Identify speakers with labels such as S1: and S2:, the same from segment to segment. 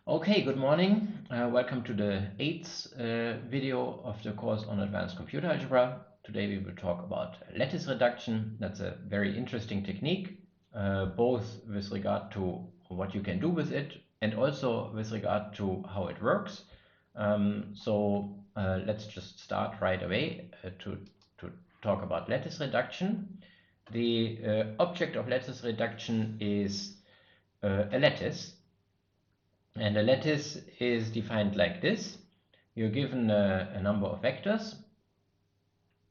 S1: Okay, good morning. Welcome to the eighth video of the course on advanced computer algebra. Today we will talk about lattice reduction. That's a very interesting technique, both with regard to what you can do with it and also with regard to how it works. Let's just start right away to talk about lattice reduction. The object of lattice reduction is a lattice. And a lattice is defined like this. You're given a number of vectors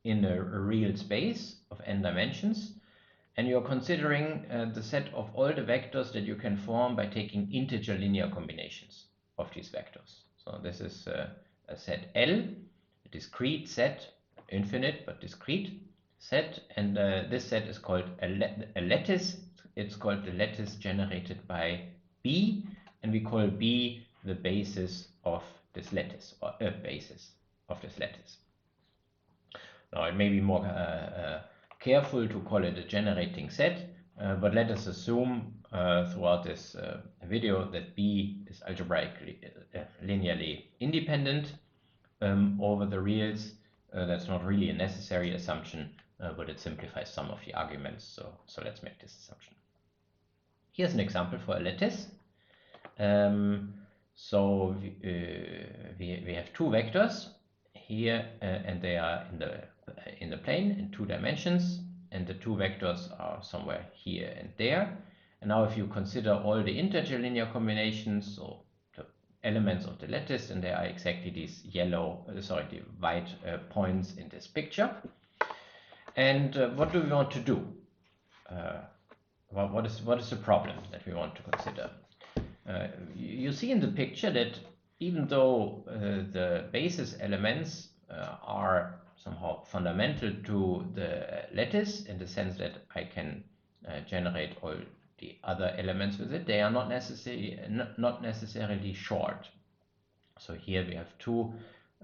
S1: in a real space of n dimensions, and you're considering the set of all the vectors that you can form by taking integer linear combinations of these vectors. So this is a set L, a discrete set, infinite but discrete set, and this set is called a lattice. It's called the lattice generated by B, and we call B the basis of this lattice, or a basis of this lattice. Now it may be more careful to call it a generating set, but let us assume throughout this video that B is algebraically linearly independent over the reals. That's not really a necessary assumption, but it simplifies some of the arguments, so let's make this assumption. Here's an example for a lattice. We have two vectors here, and they are in the plane in 2 dimensions, and the two vectors are somewhere here and there. And now if you consider all the integer linear combinations, so the elements of the lattice, and there are exactly these the white points in this picture. And what do we want to do? What is the problem that we want to consider? You see in the picture that even though the basis elements are somehow fundamental to the lattice in the sense that I can generate all the other elements with it, they are not necessarily short. So here we have two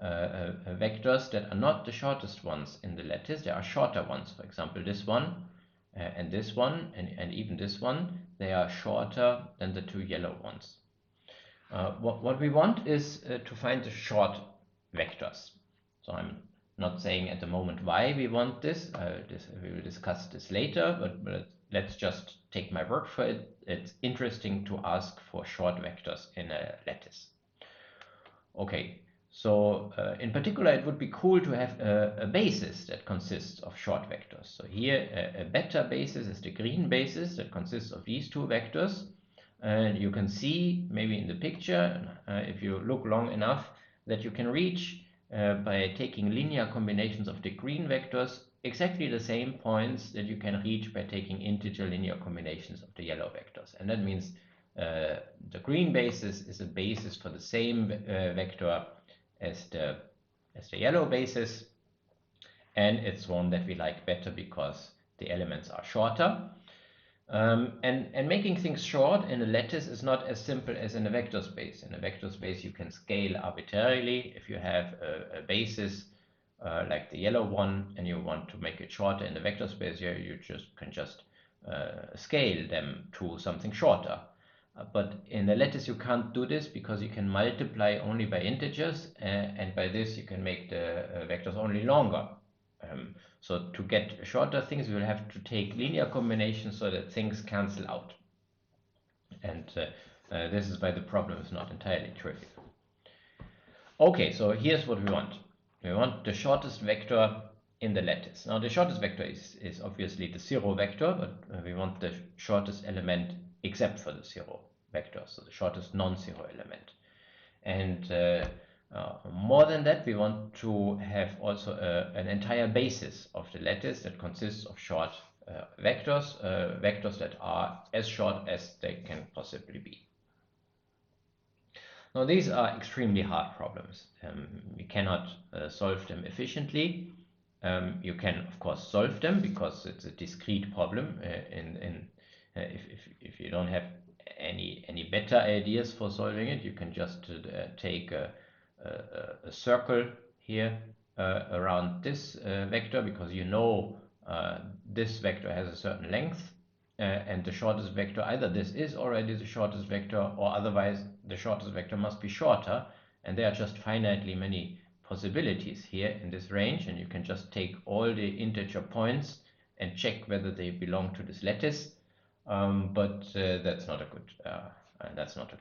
S1: vectors that are not the shortest ones in the lattice. There are shorter ones, for example this one and this one, and even this one. They are shorter than the two yellow ones. What we want is to find the short vectors. So I'm not saying at the moment why we want this. We will discuss this later, but let's just take my word for it. It's interesting to ask for short vectors in a lattice. Okay, so in particular it would be cool to have a basis that consists of short vectors. So here a better basis is the green basis that consists of these two vectors. And you can see maybe in the picture, if you look long enough, that you can reach by taking linear combinations of the green vectors exactly the same points that you can reach by taking integer linear combinations of the yellow vectors. And that means the green basis is a basis for the same vector as the yellow basis, and it's one that we like better because the elements are shorter. And making things short in a lattice is not as simple as in a vector space. In a vector space you can scale arbitrarily. If you have a basis like the yellow one and you want to make it shorter in the vector space, here you can scale them to something shorter. But in the lattice you can't do this because you can multiply only by integers, and by this you can make the vectors only longer. So to get shorter things, we will have to take linear combinations so that things cancel out. And this is why the problem is not entirely trivial. Okay, so here's what we want. We want the shortest vector in the lattice. Now the shortest vector is obviously the 0 vector, but we want the shortest element except for the 0 vector, so the shortest non-zero element. And more than that, we want to have also an entire basis of the lattice that consists of short vectors, vectors that are as short as they can possibly be. Now these are extremely hard problems. We cannot solve them efficiently. You can of course solve them because it's a discrete problem. If you don't have any better ideas for solving it, you can just take a circle here around this vector, because you know this vector has a certain length, and the shortest vector, either this is already the shortest vector, or otherwise the shortest vector must be shorter, and there are just finitely many possibilities here in this range, and you can just take all the integer points and check whether they belong to this lattice. But that's not a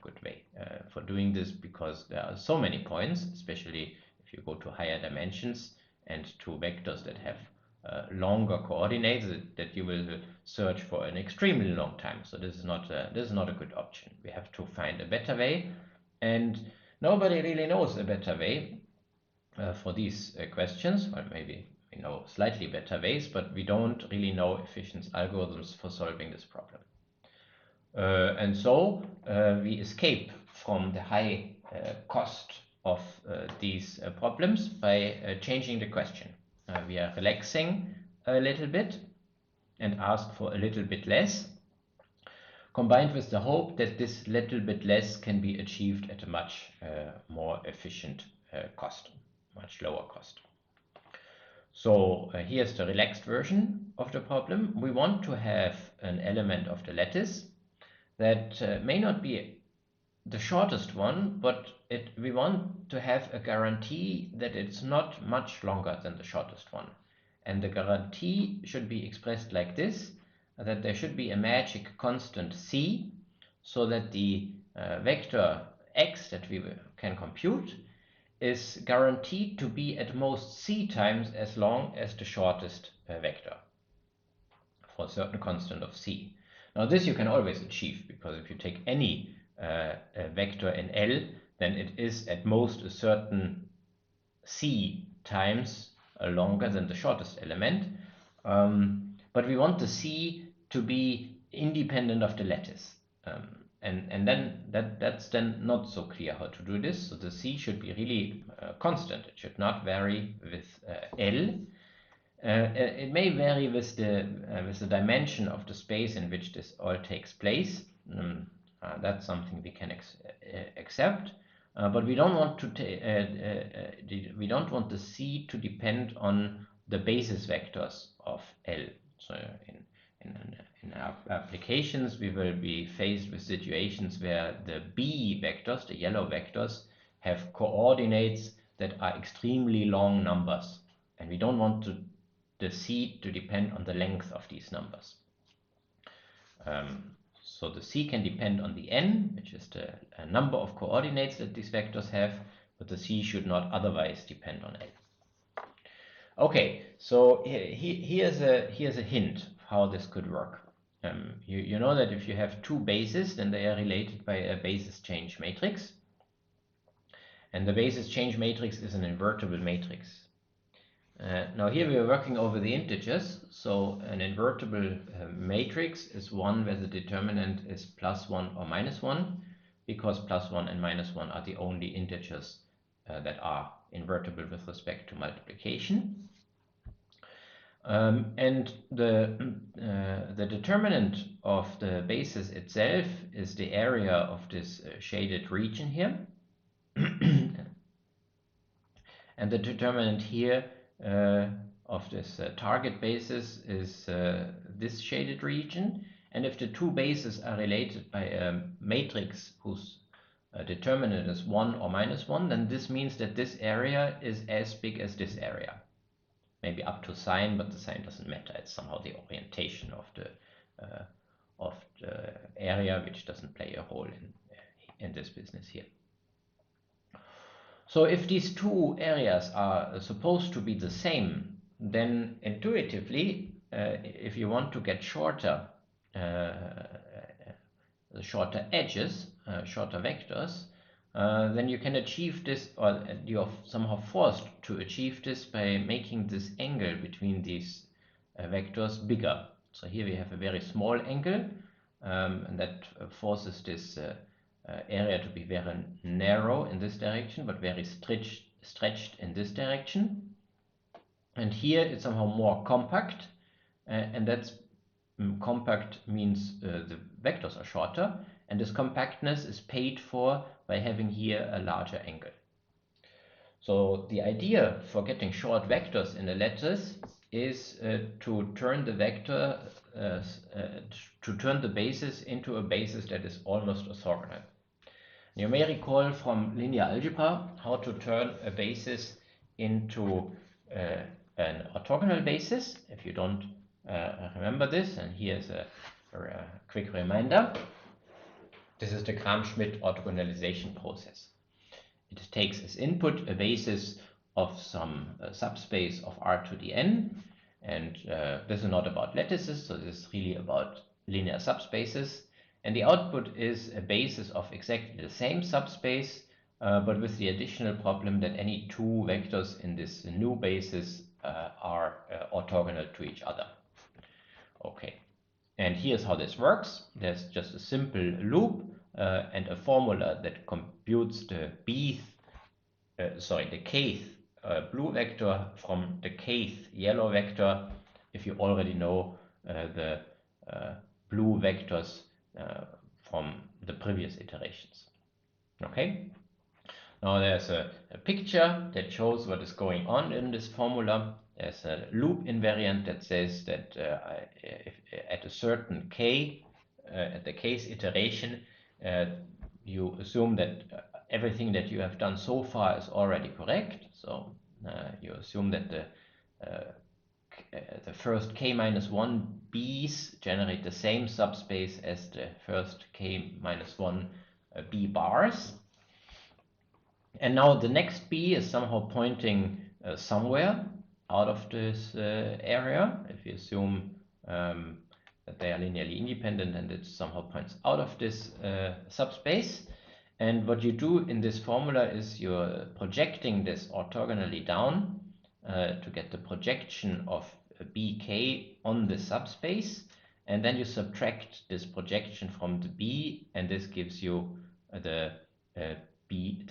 S1: good way for doing this, because there are so many points, especially if you go to higher dimensions and to vectors that have longer coordinates, that you will search for an extremely long time. So this is not a good option. We have to find a better way, and nobody really knows a better way for these questions. Or maybe we know slightly better ways, but we don't really know efficient algorithms for solving this problem. And so we escape from the high cost of these problems by changing the question. We are relaxing a little bit and ask for a little bit less, combined with the hope that this little bit less can be achieved at a much more efficient cost, much lower cost. So here's the relaxed version of the problem. We want to have an element of the lattice that may not be the shortest one, but we want to have a guarantee that it's not much longer than the shortest one. And the guarantee should be expressed like this, that there should be a magic constant c, so that the vector x that we can compute is guaranteed to be at most c times as long as the shortest vector for a certain constant of c. Now this you can always achieve, because if you take any vector in L, then it is at most a certain c times longer than the shortest element. But we want the c to be independent of the lattice. And then that's then not so clear how to do this. So the c should be really constant. It should not vary with L. It may vary with the dimension of the space in which this all takes place. That's something we can accept, but we don't want the c to depend on the basis vectors of L. So in our applications, we will be faced with situations where the b vectors, the yellow vectors, have coordinates that are extremely long numbers, and we don't want the c to depend on the length of these numbers. So the c can depend on the n, which is the number of coordinates that these vectors have, but the c should not otherwise depend on L. Okay, so here's a hint of how this could work. You know that if you have two bases, then they are related by a basis change matrix. And the basis change matrix is an invertible matrix. Now here we are working over the integers, so an invertible matrix is one where the determinant is +1 or -1, because +1 and -1 are the only integers that are invertible with respect to multiplication. And the determinant of the basis itself is the area of this shaded region here. And the determinant here of this target basis is this shaded region. And if the two bases are related by a matrix whose determinant is 1 or -1, then this means that this area is as big as this area. Maybe up to sign, but the sign doesn't matter. It's somehow the orientation of the area, which doesn't play a role in this business here. So if these two areas are supposed to be the same, then intuitively, if you want to get shorter edges, shorter vectors, then you can achieve this, or you're somehow forced to achieve this by making this angle between these vectors bigger. So here we have a very small angle, and that forces this area to be very narrow in this direction, but very stretched in this direction. And here it's somehow more compact, and that's compact means the vectors are shorter, and this compactness is paid for by having here a larger angle. So the idea for getting short vectors in a lattice is to turn the vector to turn the basis into a basis that is almost orthogonal. You may recall from linear algebra how to turn a basis into an orthogonal basis. If you don't remember this, and here's a quick reminder. This is the Gram-Schmidt orthogonalization process. It takes as input a basis of some subspace of R to the n, and this is not about lattices, so this is really about linear subspaces. And the output is a basis of exactly the same subspace, but with the additional problem that any two vectors in this new basis are orthogonal to each other. Okay, and here's how this works. There's just a simple loop and a formula that computes the kth blue vector from the kth yellow vector if you already know the blue vectors from the previous iterations. Okay, now there's a picture that shows what is going on in this formula. There's a loop invariant that says that if at a certain k, at the kth iteration, you assume that everything that you have done so far is already correct. So you assume that the first k-1 b's generate the same subspace as the first k-1 b bars. And now the next b is somehow pointing somewhere out of this area. If you assume that they are linearly independent, and it somehow points out of this subspace. And what you do in this formula is you're projecting this orthogonally down to get the projection of bk on the subspace, and then you subtract this projection from the b, and this gives you the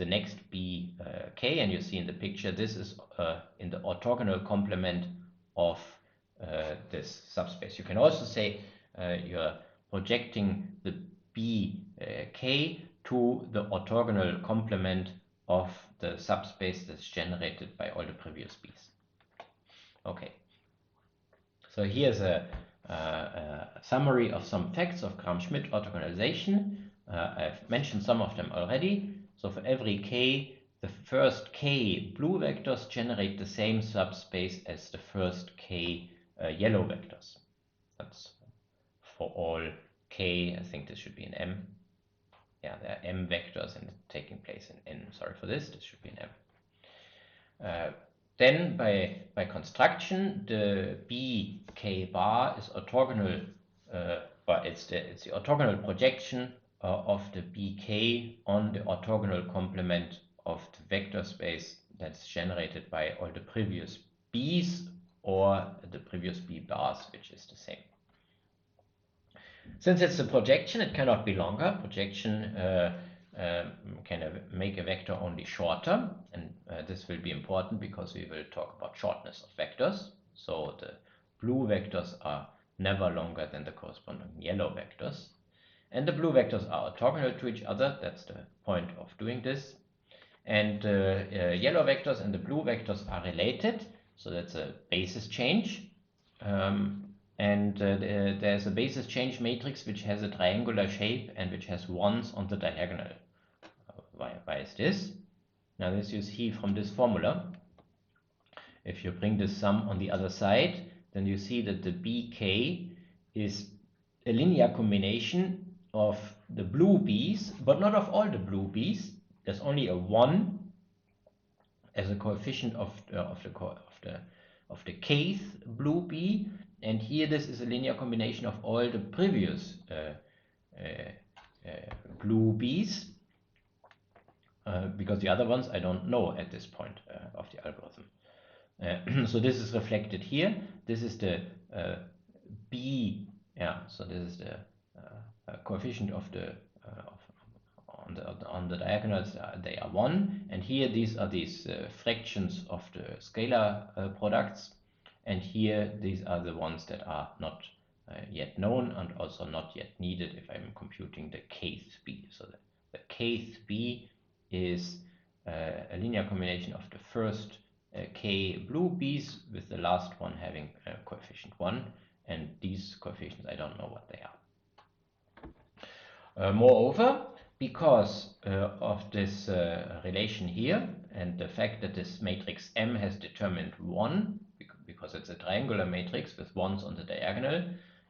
S1: next bk, and you see in the picture this is in the orthogonal complement of this subspace. You can also say you're projecting the bk to the orthogonal complement of the subspace that's generated by all the previous b's. Okay, so here's a summary of some facts of Gram-Schmidt orthogonalization. I've mentioned some of them already. So for every k, the first k blue vectors generate the same subspace as the first k yellow vectors. That's for all k. I think this should be an m. Yeah, there are m vectors and taking place in n. Sorry for this. This should be an m. Then by construction, the bk bar is orthogonal, but it's the orthogonal projection of the bk on the orthogonal complement of the vector space that's generated by all the previous b's or the previous b bars, which is the same. Since it's a projection, it cannot be longer. Projection can make a vector only shorter, and this will be important because we will talk about shortness of vectors. So the blue vectors are never longer than the corresponding yellow vectors. And the blue vectors are orthogonal to each other. That's the point of doing this. And yellow vectors and the blue vectors are related. So that's a basis change. And there's a basis change matrix which has a triangular shape and which has ones on the diagonal. Why is this? Now this you see from this formula. If you bring this sum on the other side, then you see that the bk is a linear combination of the blue b's, but not of all the blue b's. There's only a 1 as a coefficient of the kth blue b, and here this is a linear combination of all the previous blue b's, because the other ones I don't know at this point of the algorithm. So this is reflected here. This is the b, yeah. So this is the coefficient of the on the diagonals. They are 1, and here these are these fractions of the scalar products, and here these are the ones that are not yet known and also not yet needed if I'm computing the kth b. So the kth b is a linear combination of the first k blue b's with the last one having coefficient 1, and these coefficients, I don't know what they are. Moreover, because of this relation here and the fact that this matrix M has determinant 1, because it's a triangular matrix with 1s on the diagonal,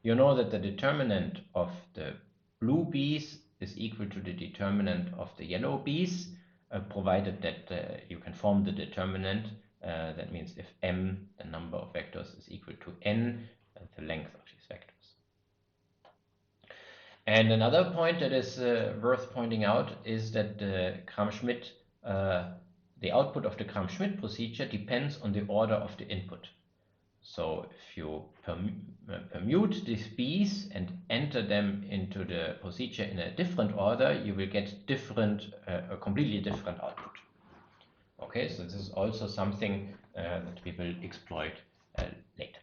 S1: you know that the determinant of the blue bees is equal to the determinant of the yellow bees, provided that you can form the determinant. That means if M, the number of vectors, is equal to N, the length of these vectors. And another point that is worth pointing out is that the Gram-Schmidt, the output of the Gram-Schmidt procedure depends on the order of the input. So if you permute these bees and enter them into the procedure in a different order, you will get a completely different output. Okay, so this is also something that we will exploit later.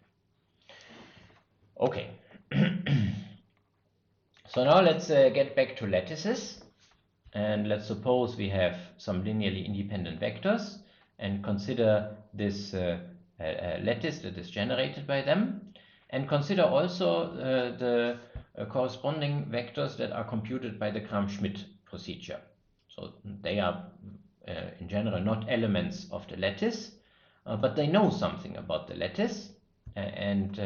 S1: Okay. So now let's get back to lattices, and let's suppose we have some linearly independent vectors and consider this lattice that is generated by them, and consider also the corresponding vectors that are computed by the Gram-Schmidt procedure. So they are in general not elements of the lattice, but they know something about the lattice, and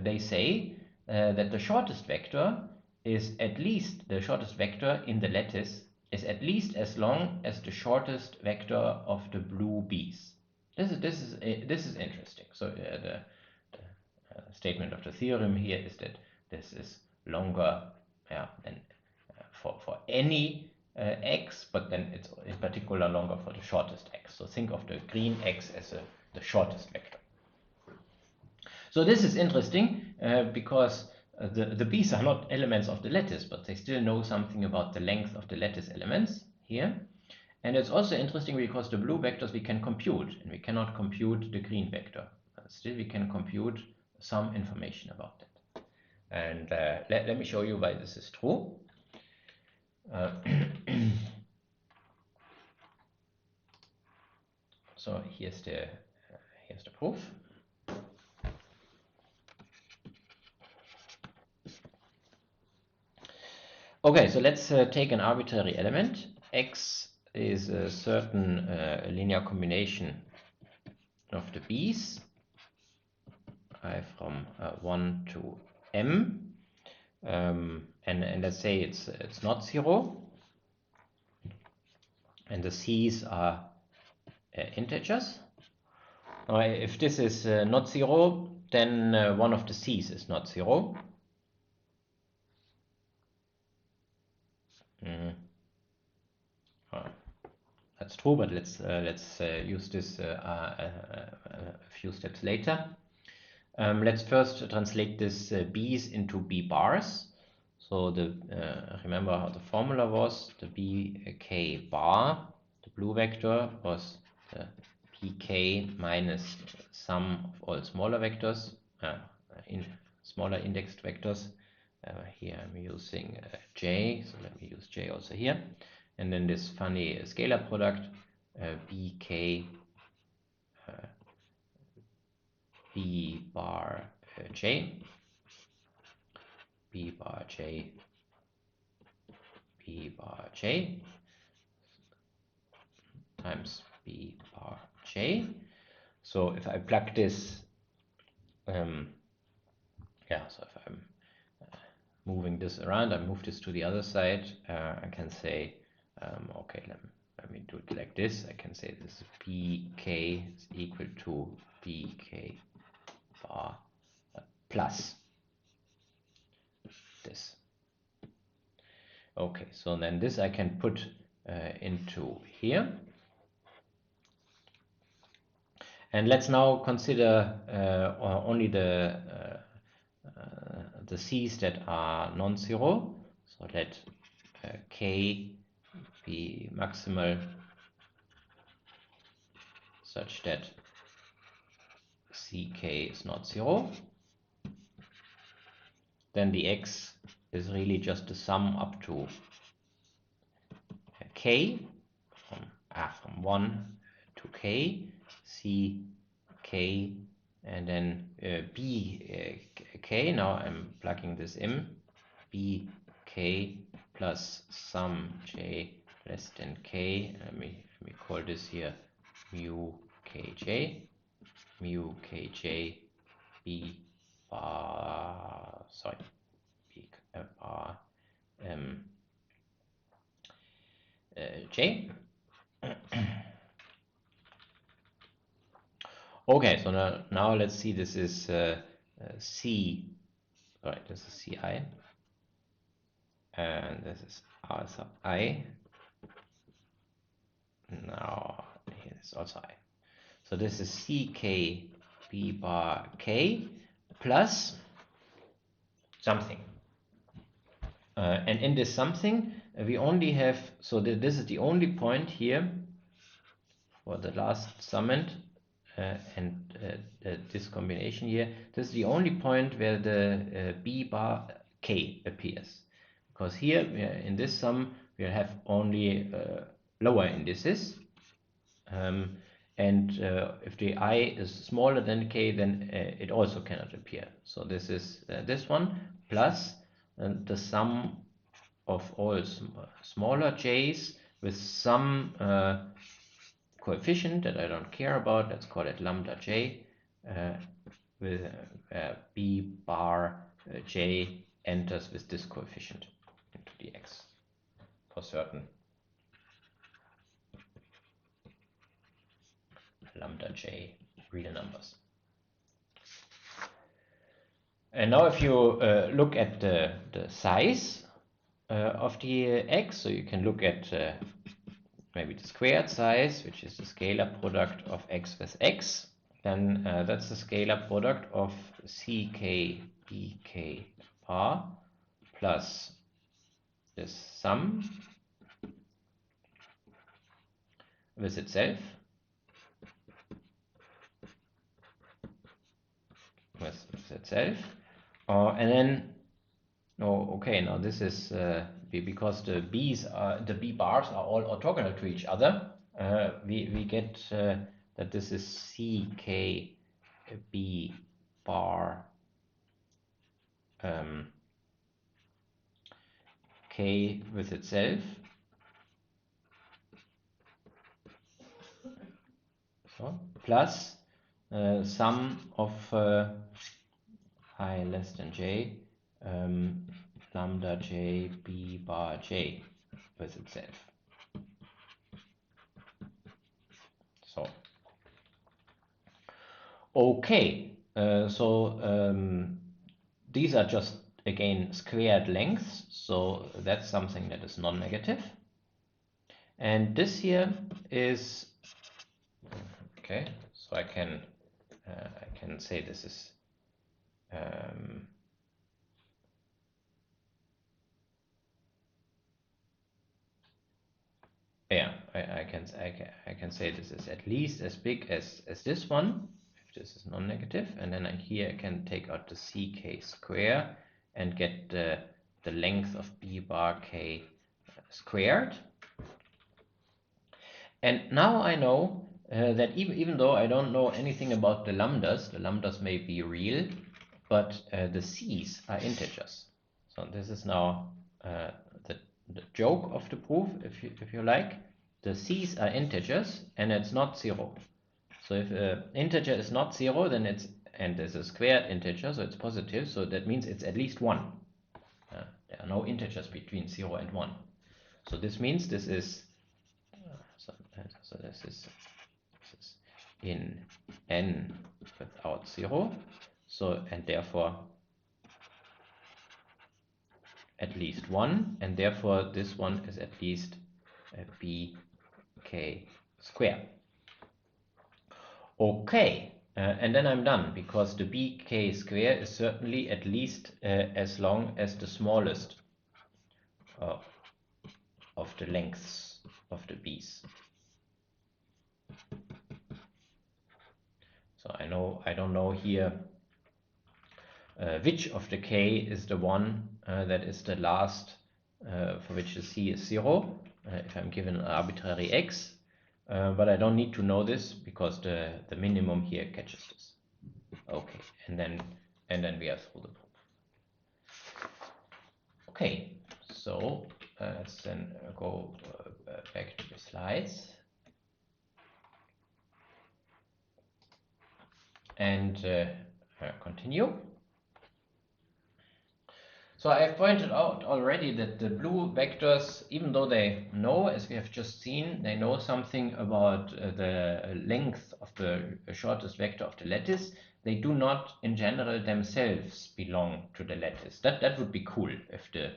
S1: they say that the shortest vector is at least, the shortest vector in the lattice is at least as long as the shortest vector of the blue bees. This is interesting. So the statement of the theorem here is that this is longer than for any x, but then it's in particular longer for the shortest x. So think of the green x as the shortest vector. So this is interesting because the bees are not elements of the lattice, but they still know something about the length of the lattice elements here. And it's also interesting because the blue vectors we can compute, and we cannot compute the green vector. Still we can compute some information about that. And let me show you why this is true. So here's the proof. Okay, so let's take an arbitrary element. X is a certain linear combination of the bees, I from 1 to m, and let's say it's not 0, and the c's are integers. Now, if this is not 0, then one of the c's is not 0. That's true, but let's use this a few steps later. Let's first translate this b's into b bars. So remember how the formula was. The bk bar, the blue vector, was the pk minus sum of all smaller vectors, in smaller indexed vectors. Here I'm using j, so let me use j also here. And then this funny scalar product, bk b bar j, b bar j, b bar j times b bar j. So if I plug this, so if I'm moving this around, I move this to the other side, I can say, okay, let me do it like this. I can say this bk is equal to bk bar plus this. Okay, so then this I can put into here. And let's now consider only the c's that are non-zero. So let k be maximal such that ck is not 0. Then the x is really just the sum up to k, from 1 to k, c k, and then b k. Now I'm plugging this in. bk plus sum j less than k. Let me call this here mu kj. Mu kj b bar, sorry, b bar j. Okay, so now let's see, this is C, sorry, this is Ci, and this is R sub I. Now here is also I. So this is Ck b bar k plus something. And in this something, we only have, so this is the only point here for the last summand and this combination here. This is the only point where the b bar k appears. Because here, in this sum, we have only lower indices. And if the I is smaller than k, then it also cannot appear. So this is this one plus the sum of all smaller j's with some coefficient that I don't care about. Let's call it lambda j, with b bar j enters with this coefficient into the x for certain lambda j real numbers. And now if you look at the size of the x, so you can look at maybe the squared size, which is the scalar product of x with x, then that's the scalar product of ck bk bar plus this sum with itself, and then okay, now this is because the b bars are all orthogonal to each other. We get that this is ck b bar k with itself, so plus sum of I less than j lambda j b bar j with itself. So okay, these are just again squared lengths, so that's something that is non-negative. And this here is okay, so I can say this is yeah, I can say this is at least as big as this one, if this is non-negative, and then here I can take out the ck square and get the length of b bar k squared. And now I know that even though I don't know anything about the lambdas may be real, but the c's are integers. So this is now the joke of the proof, if you like. The c's are integers and it's not 0. So if an integer is not 0, then and there's a squared integer, so it's positive, so that means it's at least 1. There are no integers between 0 and 1. So this means this is so this is in n without 0, so and therefore at least 1, and therefore this one is at least bk squared. Okay, and then I'm done, because the bk square is certainly at least as long as the smallest of the lengths of the b's. So I don't know here which of the k is the one that is the last for which the c is 0, if I'm given an arbitrary x, but I don't need to know this because the minimum here catches this. Okay, and then and then we are through the proof. Okay, so let's then go back to the slides and continue. So I have pointed out already that the blue vectors, even though they know, as we have just seen, they know something about the length of the shortest vector of the lattice, they do not in general themselves belong to the lattice. That would be cool if the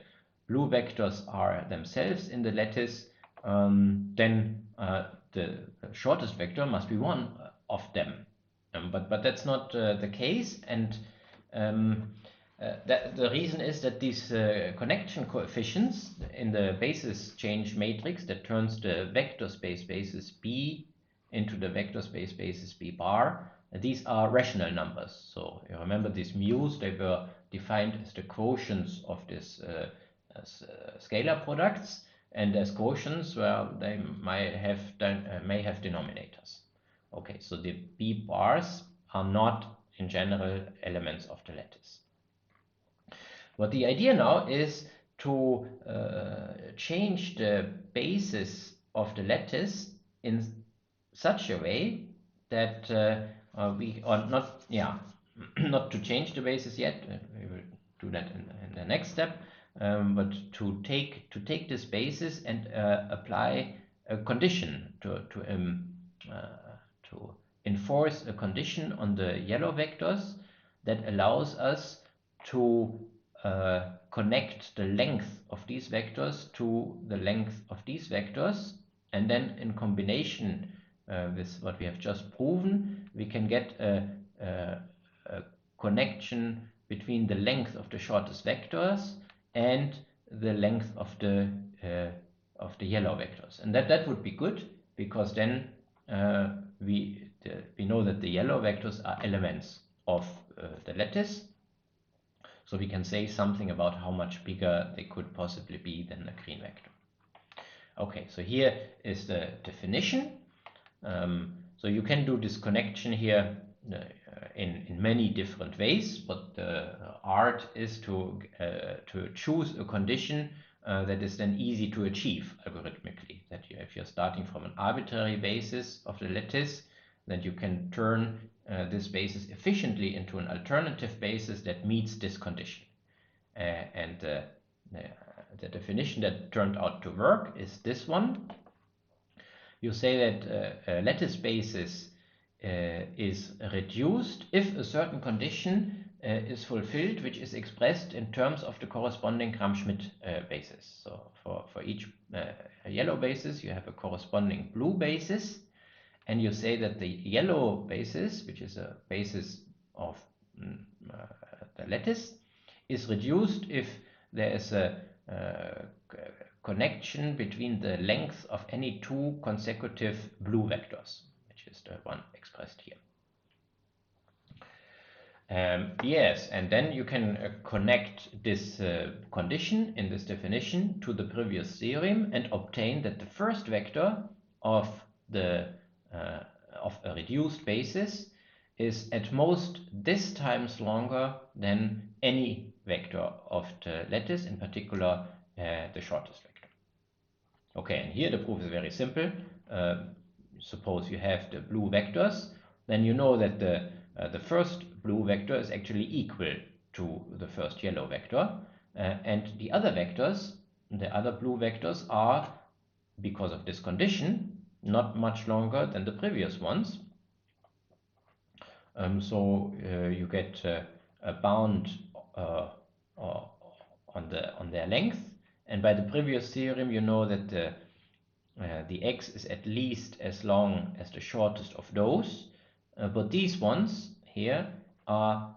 S1: blue vectors are themselves in the lattice, then the shortest vector must be one of them. But that's not the case, and the reason is that these connection coefficients in the basis change matrix that turns the vector space basis B into the vector space basis B bar, these are rational numbers. So you remember these mu's, they were defined as the quotients of this scalar products, and as quotients, well, they may have denominators. Okay, so the B bars are not in general elements of the lattice. But the idea now is to change the basis of the lattice in such a way that we are not, not to change the basis yet. We will do that in the next step. But to take this basis and apply a condition to enforce a condition on the yellow vectors that allows us to connect the length of these vectors to the length of these vectors, and then in combination with what we have just proven, we can get a connection between the length of the shortest vectors and the length of the yellow vectors, and that would be good, because then we know that the yellow vectors are elements of the lattice, so we can say something about how much bigger they could possibly be than the green vector. Okay, so here is the definition. So you can do this connection here in many different ways, but the art is to choose a condition that is then easy to achieve algorithmically. That if you're starting from an arbitrary basis of the lattice, then you can turn this basis efficiently into an alternative basis that meets this condition. And the definition that turned out to work is this one. You say that a lattice basis is reduced if a certain condition is fulfilled, which is expressed in terms of the corresponding Gram-Schmidt basis. So for each yellow basis, you have a corresponding blue basis, and you say that the yellow basis, which is a basis of the lattice, is reduced if there is a connection between the length of any two consecutive blue vectors, which is the one expressed here. Yes, and then you can connect this condition in this definition to the previous theorem and obtain that the first vector of a reduced basis is at most this times longer than any vector of the lattice, in particular the shortest vector. Okay, and here the proof is very simple. Suppose you have the blue vectors, then you know that the first blue vector is actually equal to the first yellow vector, and the other vectors, the other blue vectors, are, because of this condition, not much longer than the previous ones. So you get a bound on their length, and by the previous theorem you know that the x is at least as long as the shortest of those, but these ones here are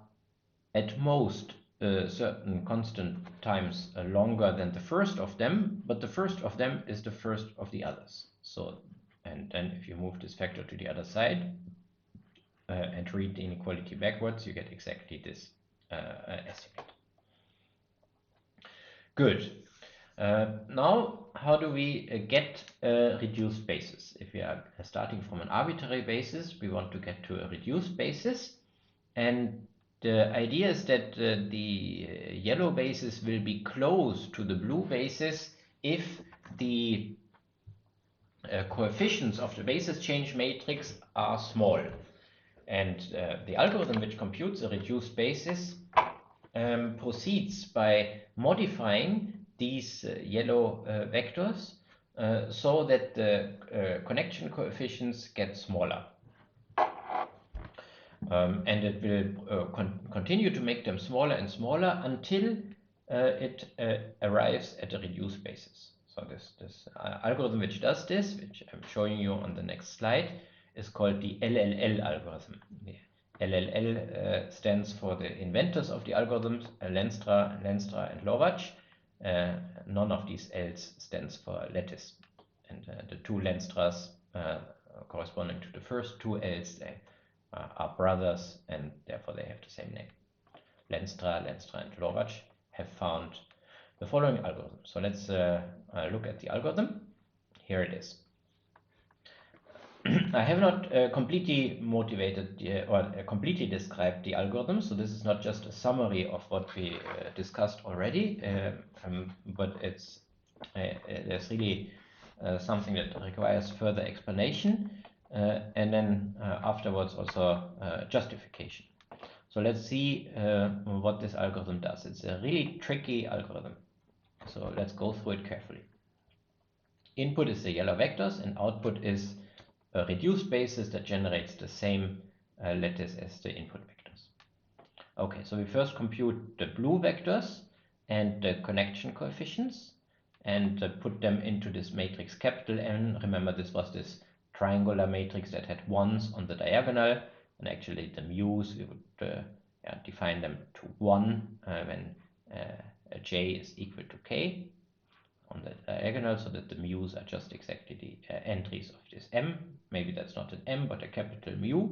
S1: at most certain constant times longer than the first of them, but the first of them is the first of the others. So, and then if you move this factor to the other side and read the inequality backwards, you get exactly this estimate. Good. Now, how do we get a reduced basis? If we are starting from an arbitrary basis, we want to get to a reduced basis, and the idea is that the yellow basis will be close to the blue basis if the coefficients of the basis change matrix are small. And the algorithm which computes a reduced basis proceeds by modifying these yellow vectors so that the connection coefficients get smaller. And it will continue to make them smaller and smaller until it arrives at a reduced basis. So this algorithm which does this, which I'm showing you on the next slide, is called the LLL algorithm. The LLL stands for the inventors of the algorithms, Lenstra, and Lovács. None of these L's stands for lattice. And the two Lenstras corresponding to the first two L's, they are brothers, and therefore they have the same name. Lenstra, and Lovács have found the following algorithm. So let's look at the algorithm. Here it is. I have not completely motivated or completely described the algorithm, so this is not just a summary of what we discussed already, but it's there's really something that requires further explanation, and then afterwards also justification. So let's see what this algorithm does. It's a really tricky algorithm, so let's go through it carefully. Input is the yellow vectors and output is a reduced basis that generates the same lattice as the input vectors. Okay, so we first compute the blue vectors and the connection coefficients and put them into this matrix capital N. Remember, this was this triangular matrix that had ones on the diagonal, and actually the mu's, we would define them to 1 when j is equal to k on the diagonal, so that the mu's are just exactly the entries of this M. Maybe that's not an M, but a capital mu.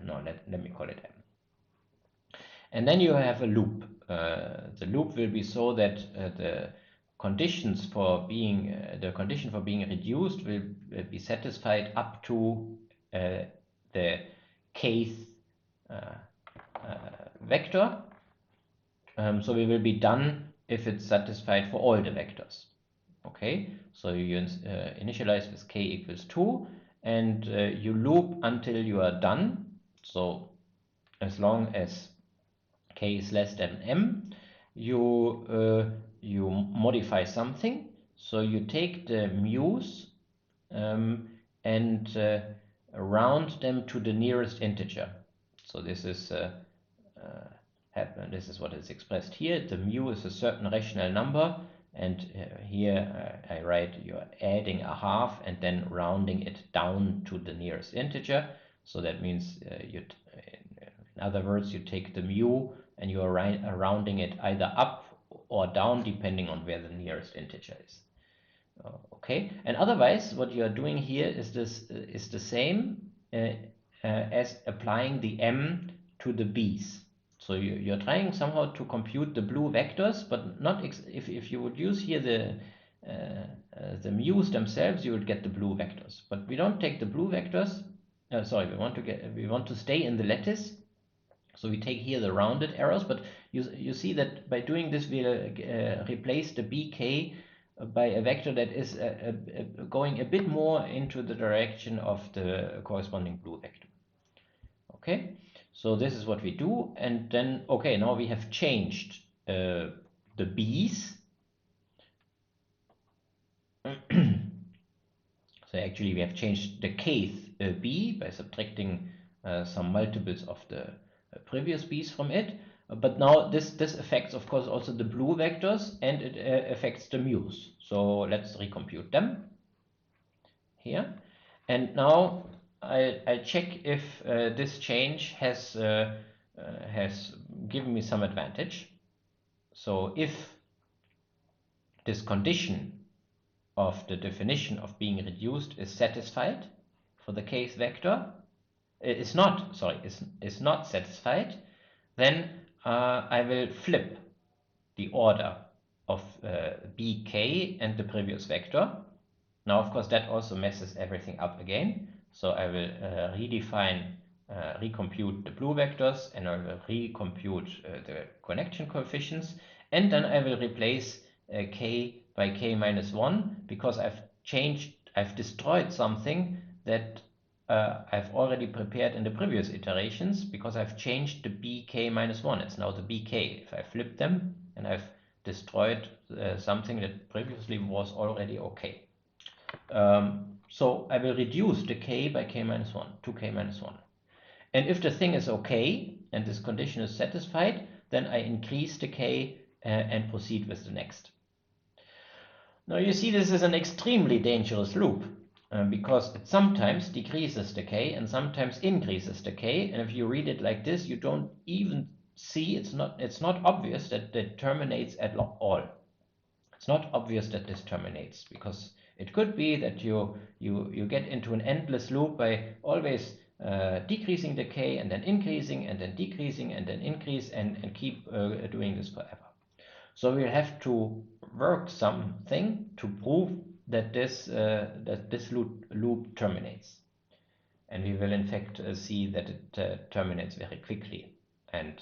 S1: No, let me call it M. And then you have a loop. The loop will be so that the condition for being reduced will be satisfied up to the kth vector. So we will be done if it's satisfied for all the vectors. Okay, so you initialize with k equals 2 and you loop until you are done. So as long as k is less than m, you modify something. So you take the mu's and round them to the nearest integer. So this is this is what is expressed here. The mu is a certain rational number, and here I write you're adding a half and then rounding it down to the nearest integer. So that means in other words, you take the mu and you are rounding it either up or down depending on where the nearest integer is. Okay, and otherwise what you are doing here is the same as applying the m to the b's. So you're trying somehow to compute the blue vectors, but not if you would use here the mu's themselves, you would get the blue vectors. But we don't take the blue vectors. Sorry, we want to stay in the lattice. So we take here the rounded arrows, but you see that by doing this we'll replace the bk by a vector that is going a bit more into the direction of the corresponding blue vector. Okay, so this is what we do, and then okay, now we have changed the b's. So actually we have changed the kth b by subtracting some multiples of the previous b's from it, but now this affects of course also the blue vectors, and it affects the mu's. So let's recompute them here, and now I'll check if this change has given me some advantage. So if this condition of the definition of being reduced is satisfied for the kth vector, is not satisfied, then I will flip the order of bk and the previous vector. Now of course that also messes everything up again, so I will redefine recompute the blue vectors, and I will recompute the connection coefficients, and then I will replace k by k minus 1 because I've destroyed something that I've already prepared in the previous iterations because I've changed the bk minus 1. It's now the bk. If I flip them, and I've destroyed something that previously was already okay. So I will reduce the k by k minus 1 to k minus 1. And if the thing is okay and this condition is satisfied, then I increase the k and proceed with the next. Now you see this is an extremely dangerous loop because it sometimes decreases the k and sometimes increases the k. And if you read it like this, you don't even see, it's not obvious that it terminates at all. It's not obvious that this terminates because it could be that you get into an endless loop by always decreasing the k and then increasing and then decreasing and then increase and keep doing this forever. So we'll have to work something to prove that this loop terminates, and we will in fact see that it terminates very quickly, and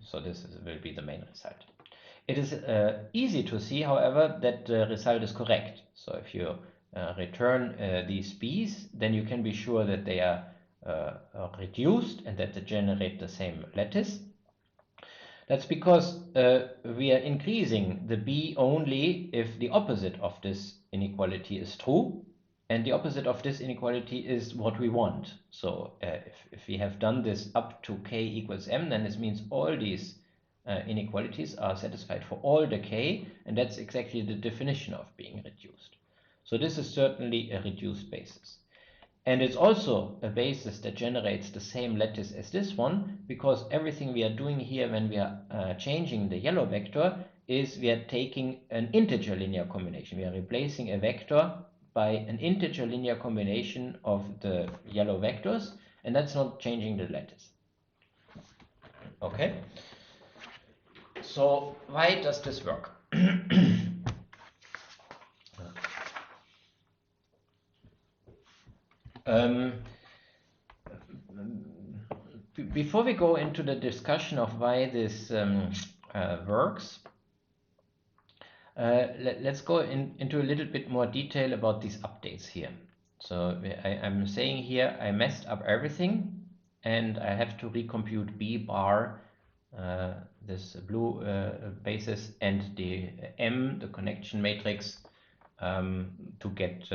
S1: so this will be the main result. It is easy to see, however, that the result is correct. So if you return these b's, then you can be sure that they are reduced and that they generate the same lattice. That's because we are increasing the b only if the opposite of this inequality is true, and the opposite of this inequality is what we want. So if we have done this up to k equals m, then this means all these inequalities are satisfied for all the k, and that's exactly the definition of being reduced. So this is certainly a reduced basis. And it's also a basis that generates the same lattice as this one, because everything we are doing here when we are changing the yellow vector is we are taking an integer linear combination. We are replacing a vector by an integer linear combination of the yellow vectors, and that's not changing the lattice. Okay? So why does this work? Before we go into the discussion of why this works, let's go into a little bit more detail about these updates here. So I'm saying here I messed up everything and I have to recompute b bar, this blue basis, and the m, the connection matrix, to get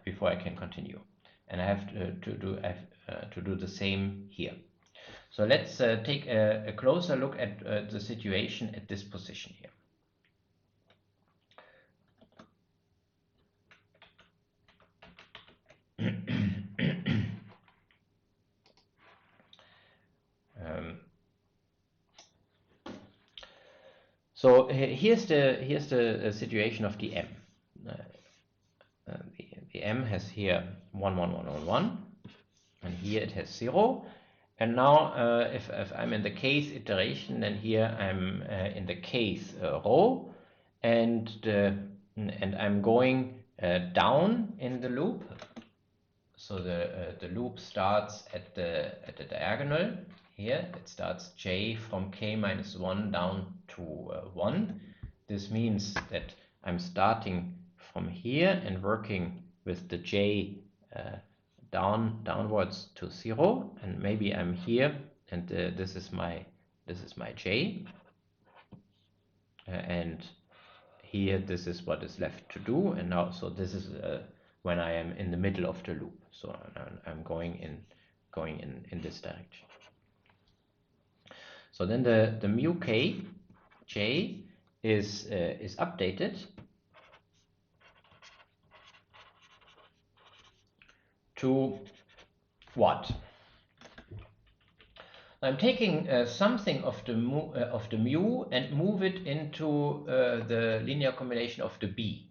S1: before I can continue. And I have to do the same here. So let's take a closer look at the situation at this position here. So here's the situation of the m. The m has here 1, 1, 1, 1, 1, and here it has 0. And now if I'm in the kth iteration, then here I'm in the kth row, and I'm going down in the loop. So the loop starts at the diagonal. Here it starts j from k minus 1 down to 1. This means that I'm from here and working with the j downwards to 0, and maybe I'm here and this is my j, and here this is what is left to do. And now, so this is when I am in the middle of the loop, so I'm going in this direction. So then the mu k j is updated to what? I'm taking something of the mu and move it into the linear combination of the b.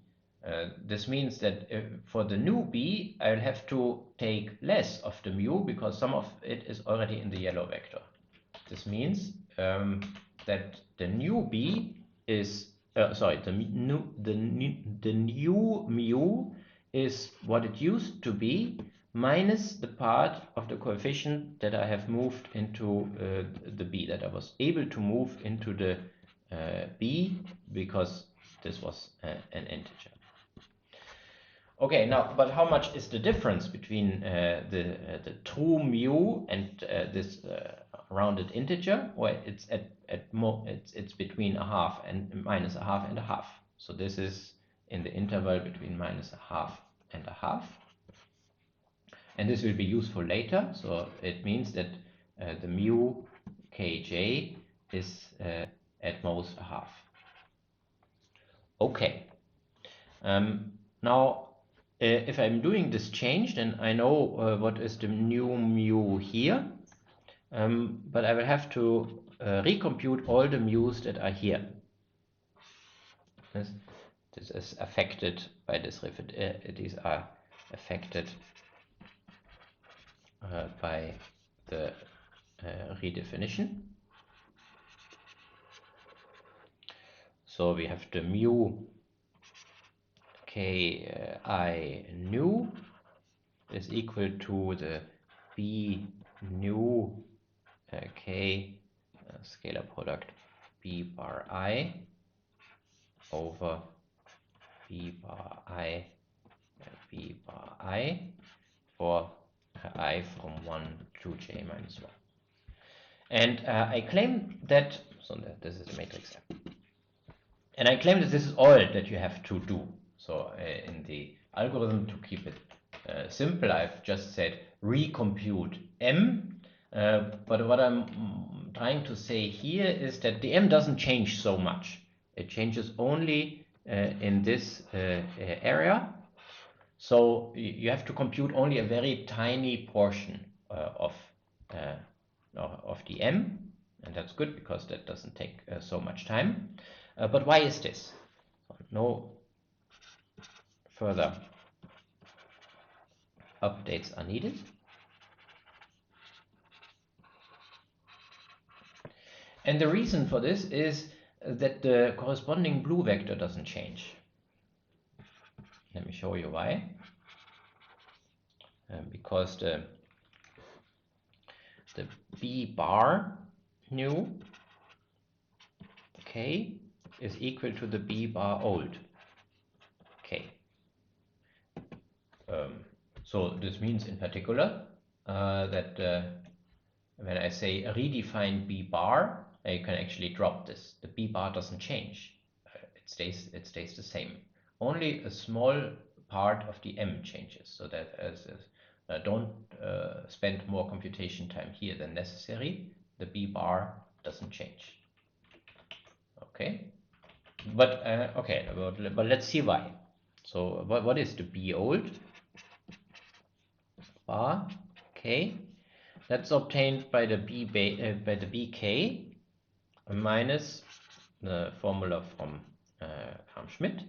S1: This means that for the new b, I'll have to take less of the mu because some of it is already in the yellow vector. This means that the new b is the new mu is what it used to be minus the part of the coefficient that I have moved into the b, that I was able to move into the b because this was an integer. Okay, now, but how much is the difference between the true mu and this rounded integer? Well, it's it's between a half and minus a half and a half. So this is in the interval between minus a half and a half. And this will be useful later. So it means that the mu kj is at most a half. Okay. Now, if I'm doing this change, then I know what is the new mu here. But I will have to recompute all the mu's that are here. This is affected by this. These are affected by the redefinition. So we have the mu k I nu is equal to the b nu k scalar product b bar I over b bar I b bar I for I from 1 to j minus 1. And I claim that, so this is the matrix M. And I claim that this is all that you have to do. So in the algorithm, to keep it simple, I've just said recompute M. But what I'm trying to say here is that the M doesn't change so much. It changes only in this area. So you have to compute only a very tiny portion of the M. And that's good because that doesn't take so much time. But why is this? No further updates are needed. And the reason for this is that the corresponding blue vector doesn't change. Let me show you why. Because the b bar new k is equal to the b bar old k. So this means in particular that when I say redefine b bar, you can actually drop this. The b bar doesn't change. It stays the same. Only a small part of the m changes. So that don't spend more computation time here than necessary. The b bar doesn't change. Okay, but okay, but let's see why. So what is the b old bar k? That's obtained by the bk minus the formula from Schmidt.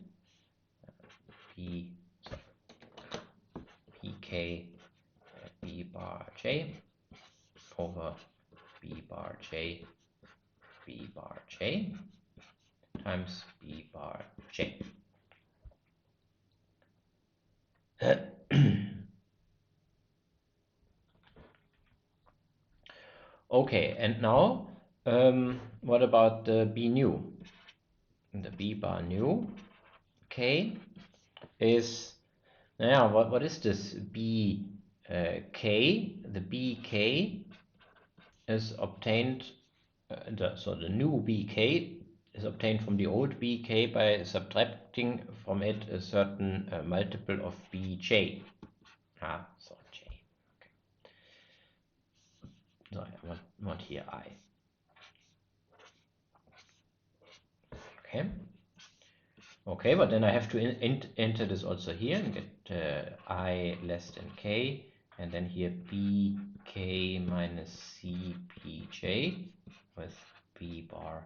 S1: bk b bar j over b bar j b bar j times b bar j. Okay, and now what about the b new? The b bar new k is, now what is this b k? The bk is obtained, so the new bk is obtained from the old bk by subtracting from it a certain multiple of bj. So j. Okay. No, I want here I. Okay. Okay, but then I have to enter this also here and get I less than k, and then here bk minus cpj with b bar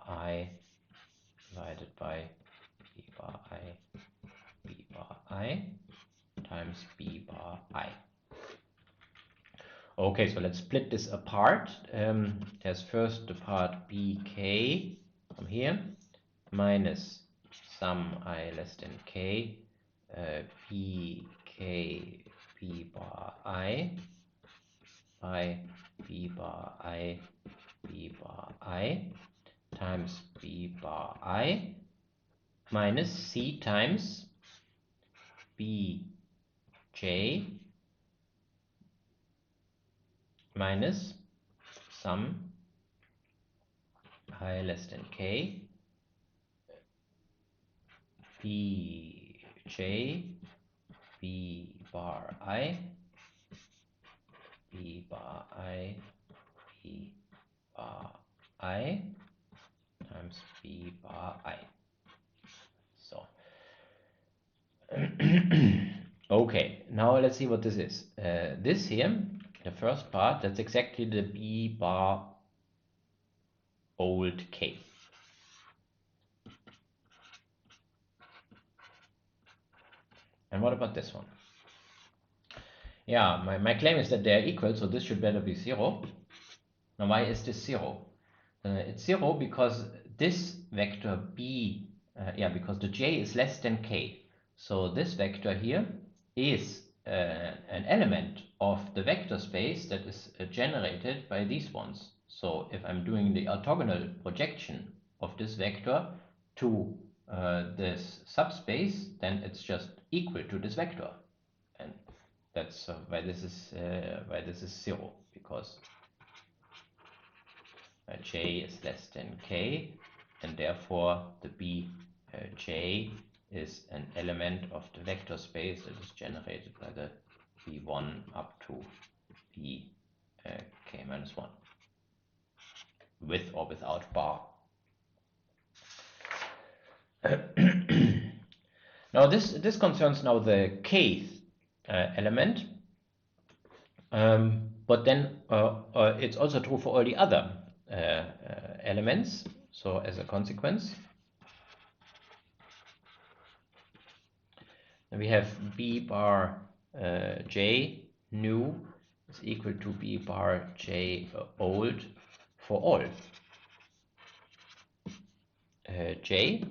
S1: I divided by b bar I times b bar I. Okay, so let's split this apart. There's first the part bk from here minus sum I less than k, bk b bar I by b bar I b bar I times b bar I minus c times bj minus sum I less than k bj b bar I b bar I b bar I times b bar I. So okay, now let's see what this is. This here, the first part, that's exactly the b bar old k. And what about this one? Yeah, my claim is that they are equal, so this should better be 0. Now why is this 0? It's 0 because this vector b, because the j is less than k. So this vector here is an element of the vector space that is generated by these ones. So if I'm doing the orthogonal projection of this vector to this subspace, then it's just equal to this vector, and that's why this is 0, because j is less than k, and therefore the bj is an element of the vector space that is generated by the b1 up to bk minus 1, with or without bar. Now this concerns now the kth element, but then it's also true for all the other elements. So as a consequence, we have b bar j new is equal to b bar j old for all j.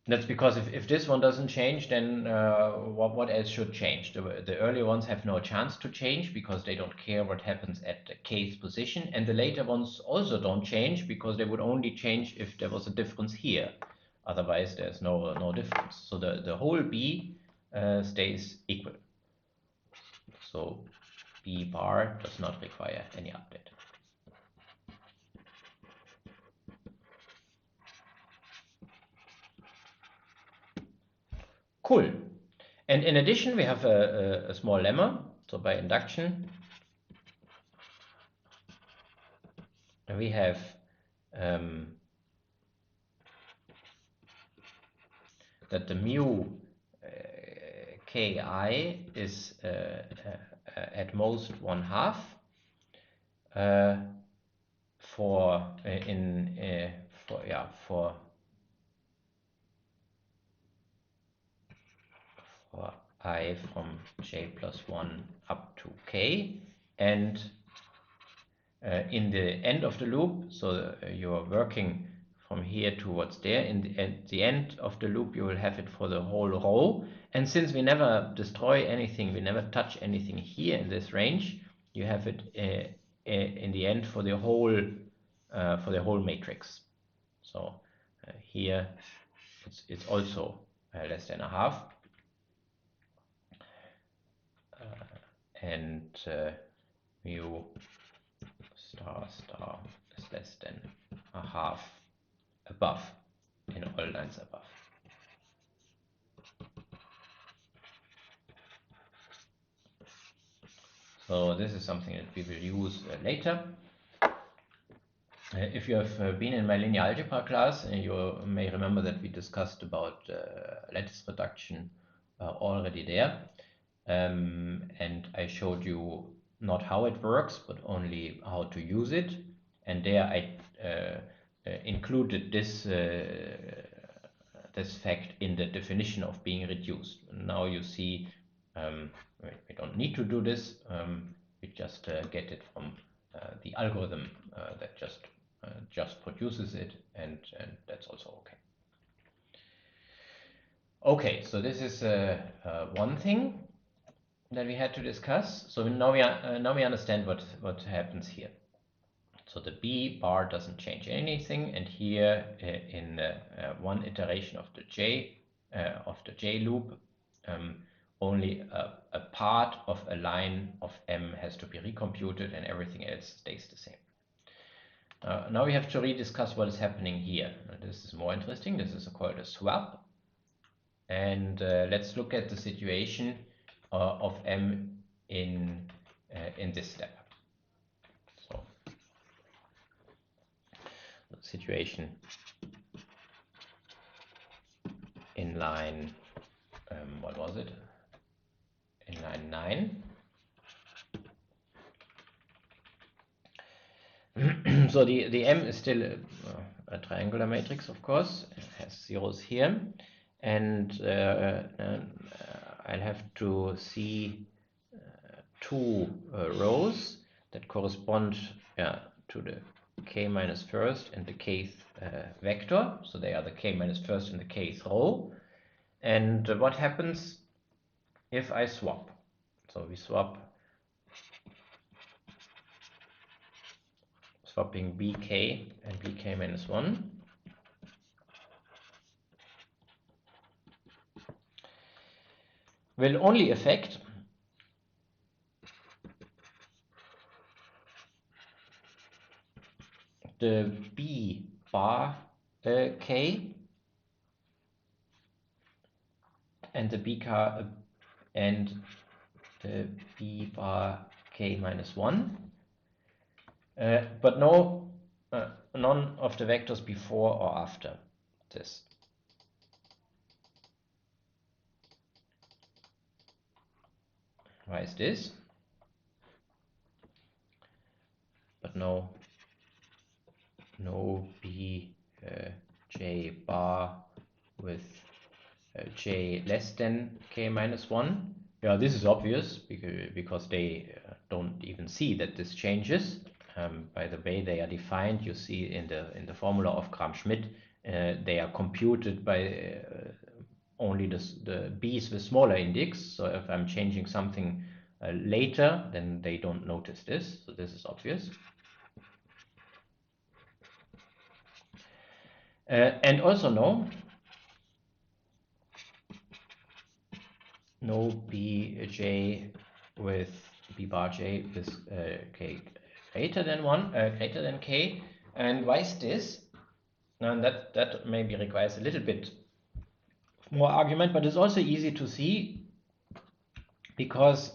S1: That's because if this one doesn't change, then what else should change? The earlier ones have no chance to change because they don't care what happens at the kth position, and the later ones also don't change because they would only change if there was a difference here. Otherwise, there's no difference. So the whole b stays equal. So b bar does not require any update. Cool. And in addition, we have a small lemma. So by induction, we have that the mu ki is at most 1/2 for I from j plus 1 up to k, and in the end of the loop, so you are working from here towards there, at the end of the loop you will have it for the whole row, and since we never destroy anything, we never touch anything here in this range, you have it in the end for the whole matrix. So here it's also less than 1/2, and mu star star is less than 1/2 above, in all lines above. So this is something that we will use later. If you have been in my linear algebra class, you may remember that we discussed about lattice reduction already there, and I showed you not how it works, but only how to use it, and there I included this fact in the definition of being reduced. Now you see we don't need to do this, we just get it from the algorithm that just just produces it, and that's also okay. Okay, so this is one thing that we had to discuss. So now we understand what happens here. So the B bar doesn't change anything, and here in one iteration of the J loop, only a part of a line of M has to be recomputed, and everything else stays the same. Now we have to rediscuss what is happening here. This is more interesting. This is called a swap. And let's look at the situation of M in this step. So the situation in line, what was it? In line 9. So the M is still a triangular matrix, of course. It has zeros here. And I'll have to see two rows that correspond to the k minus first and the kth vector. So they are the k minus first and the kth row. And what happens if I swap? So we swapping bk and bk minus 1. Will only affect the b bar k and the b bar and the b bar k minus 1, but none of the vectors before or after this. Why is this? But no b j bar with j less than k minus 1. Yeah, this is obvious because they don't even see that this changes. By the way they are defined, you see in the formula of Gram-Schmidt, they are computed by only the b's with smaller index. So if I'm changing something later, then they don't notice this. So this is obvious. And also no bj with b bar j with k greater than 1, greater than k. And why is this? And that maybe requires a little bit more argument, but it's also easy to see because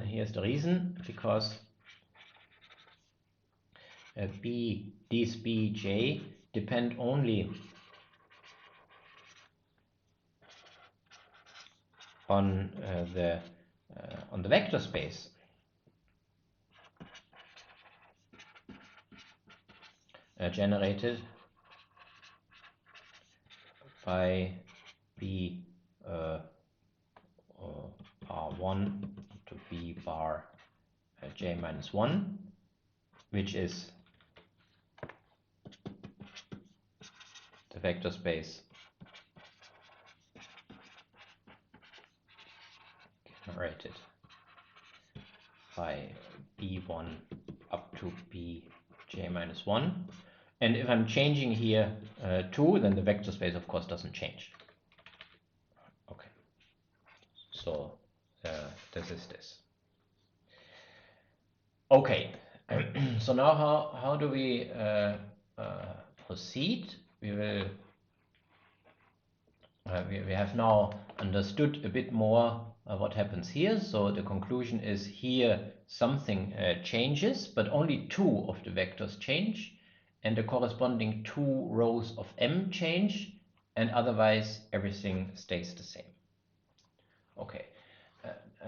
S1: here's the reason: because these bj depend only on the vector space. Generated by b r1 to b bar j minus 1, which is the vector space generated by b1 up to bj minus 1. And if I'm changing here 2, then the vector space of course doesn't change. Okay, so this is this. Okay, so now how do we proceed? We will we have now understood a bit more what happens here. So the conclusion is here something changes, but only 2 of the vectors change, and the corresponding 2 rows of M change, and otherwise everything stays the same. Okay,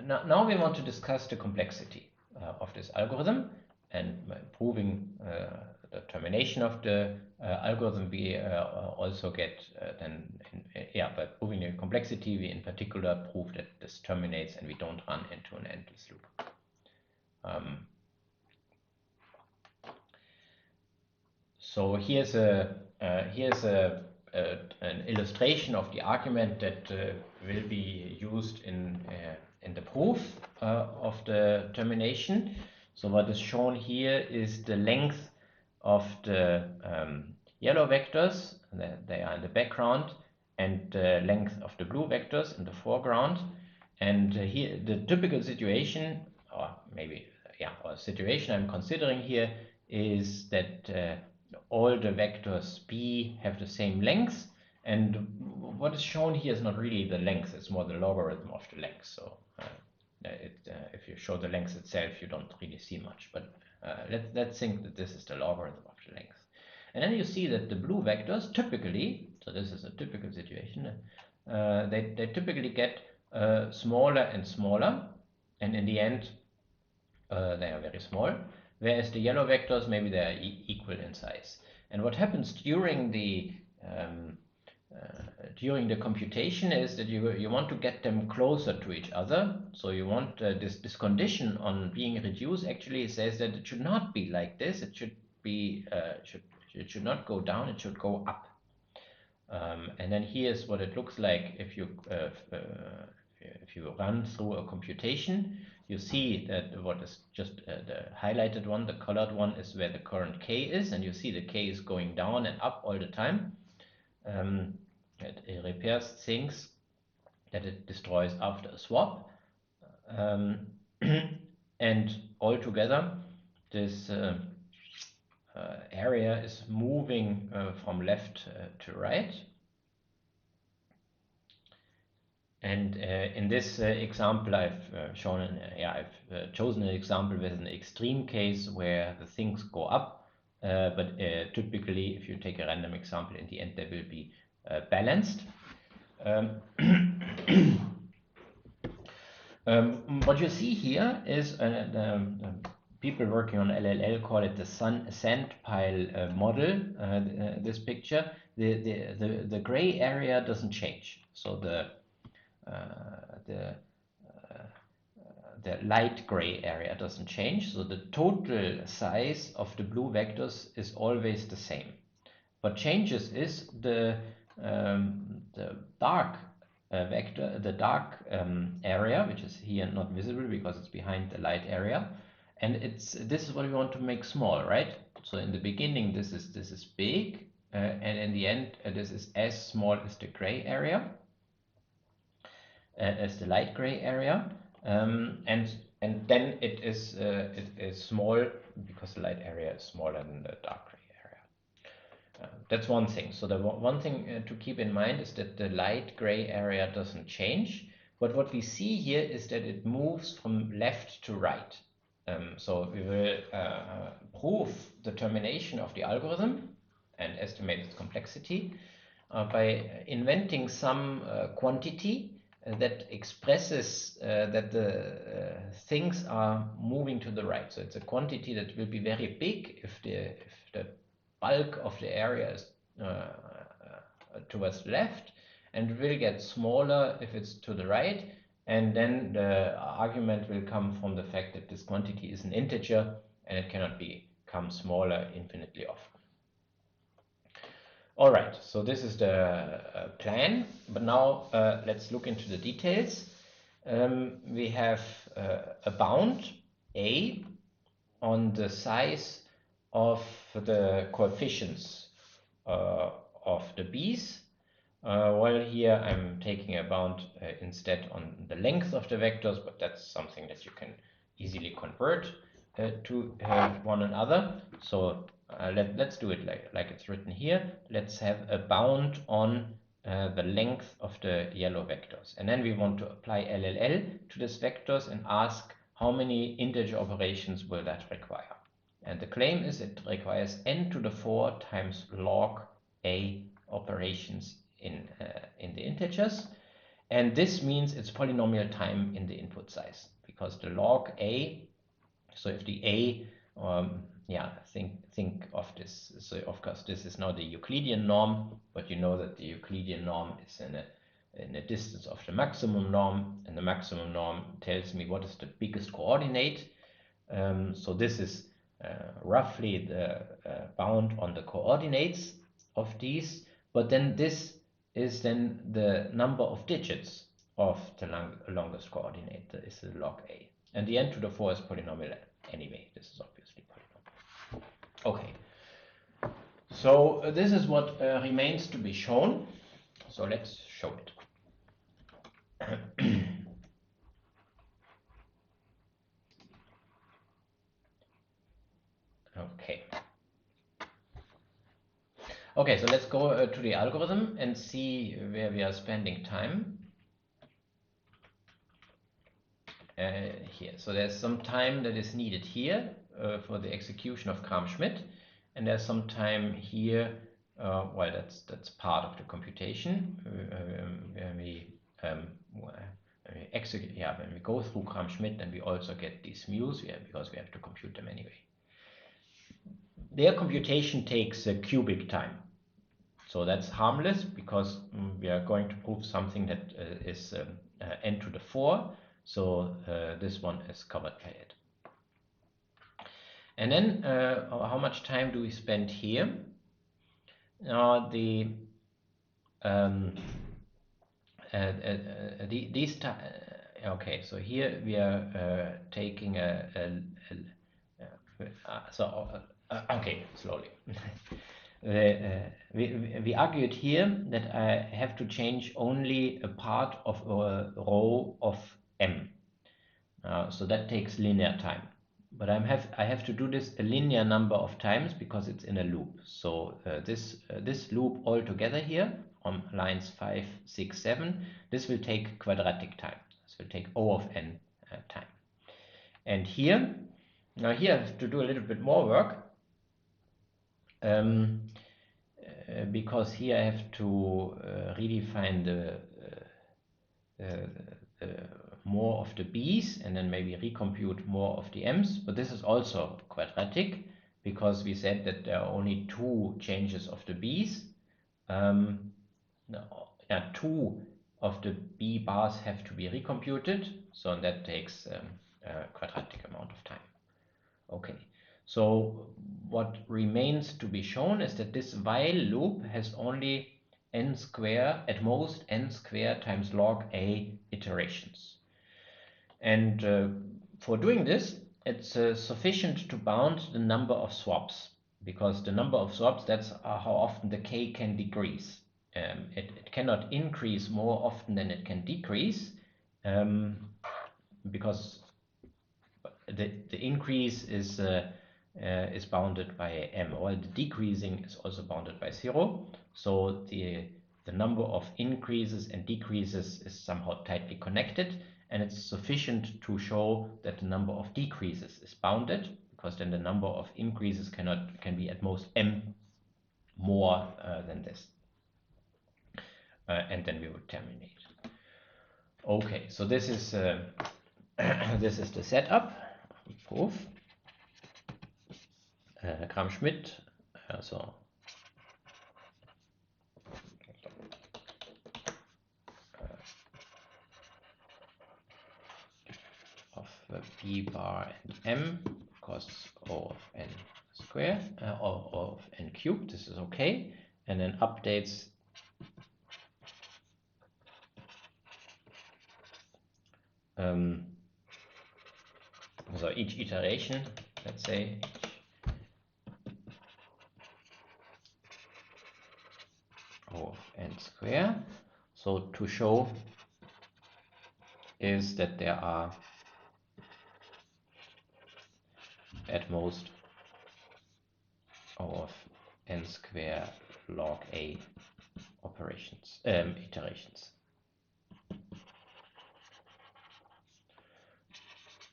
S1: now we want to discuss the complexity of this algorithm, and proving the termination of the algorithm, we also get by proving the complexity, we in particular prove that this terminates and we don't run into an endless loop. So here's an illustration of the argument that will be used in the proof of the termination. So what is shown here is the length of the yellow vectors, they are in the background, and the length of the blue vectors in the foreground. And here the typical situation, or maybe or situation I'm considering here is that all the vectors b have the same length, and what is shown here is not really the length, it's more the logarithm of the length. So if you show the length itself, you don't really see much, but let's think that this is the logarithm of the length. And then you see that the blue vectors typically, so this is a typical situation, they typically get smaller and smaller, and in the end they are very small, whereas the yellow vectors, maybe they are equal in size. And what happens during the computation is that you want to get them closer to each other. So you want this condition on being reduced actually says that it should not be like this. It should be it should not go down. It should go up. And then here's what it looks like if you run through a computation. You see that what is just the highlighted one, the colored one, is where the current K is, and you see the K is going down and up all the time. It repairs things that it destroys after a swap. And altogether, this area is moving from left to right. And in this example, I've chosen an example with an extreme case where the things go up, but typically, if you take a random example, in the end they will be balanced. What you see here is people working on LLL call it the sand pile model. This picture, the gray area doesn't change, so the light gray area doesn't change, so the total size of the blue vectors is always the same. What changes is the dark vector, the dark area, which is here not visible because it's behind the light area, and this is what we want to make small, right? So in the beginning this is big, and in the end this is as small as the gray area, as the light gray area, and then it is small because the light area is smaller than the dark gray area. That's one thing. So the one thing to keep in mind is that the light gray area doesn't change, but what we see here is that it moves from left to right. So we will prove the termination of the algorithm and estimate its complexity by inventing some quantity that expresses that the things are moving to the right. So it's a quantity that will be very big if the bulk of the area is towards the left, and will get smaller if it's to the right. And then the argument will come from the fact that this quantity is an integer and it cannot become smaller infinitely often. All right, so this is the plan, but now let's look into the details. We have a bound A on the size of the coefficients of the b's, while here I'm taking a bound instead on the length of the vectors, but that's something that you can easily convert to one another. So let's do it like it's written here. Let's have a bound on the length of the yellow vectors, and then we want to apply LLL to these vectors and ask how many integer operations will that require. And the claim is it requires n to the 4 times log a operations in the integers, and this means it's polynomial time in the input size, because the log a, so if the a think of this, so of course this is now the Euclidean norm, but you know that the Euclidean norm is in a distance of the maximum norm, and the maximum norm tells me what is the biggest coordinate. So this is roughly the bound on the coordinates of these, but then this is then the number of digits of the longest coordinate, that is the log a. And the n to the 4 is polynomial anyway, this is obviously polynomial. Okay, so this is what remains to be shown, so let's show it. Okay, so let's go to the algorithm and see where we are spending time. Here, so there's some time that is needed here for the execution of Gram-Schmidt, and there's some time here. Well, that's part of the computation when we execute. Yeah, when we go through Gram-Schmidt, then we also get these mu's because we have to compute them anyway. Their computation takes a cubic time. So that's harmless because we are going to prove something that is n to the 4. So this one is covered by it. And then how much time do we spend here? Okay, so here we are taking okay, slowly. We argued here that I have to change only a part of a row of m. So that takes linear time. But I have to do this a linear number of times because it's in a loop. So this loop altogether here on lines 5, 6, 7, this will take quadratic time. This will take O of n time. And here, now here I have to do a little bit more work. Because here I have to redefine the more of the b's and then maybe recompute more of the m's, but this is also quadratic because we said that there are only 2 changes of the b's. Yeah, 2 of the b bars have to be recomputed, so that takes a quadratic amount of time. Okay. So what remains to be shown is that this while loop has only n square, at most n square times log a iterations. And for doing this, it's sufficient to bound the number of swaps, because the number of swaps, that's how often the k can decrease. It cannot increase more often than it can decrease, because the increase is bounded by m, while the decreasing is also bounded by 0. So the number of increases and decreases is somehow tightly connected, and it's sufficient to show that the number of decreases is bounded, because then the number of increases can be at most m more than this. And then we would terminate. Okay, so this is this is the setup proof. Gram-Schmidt, also of b bar and m cos O of n squared or of n cubed. This is okay, and then updates so each iteration, let's say O of n squared. So to show is that there are at most O of n squared log a operations, iterations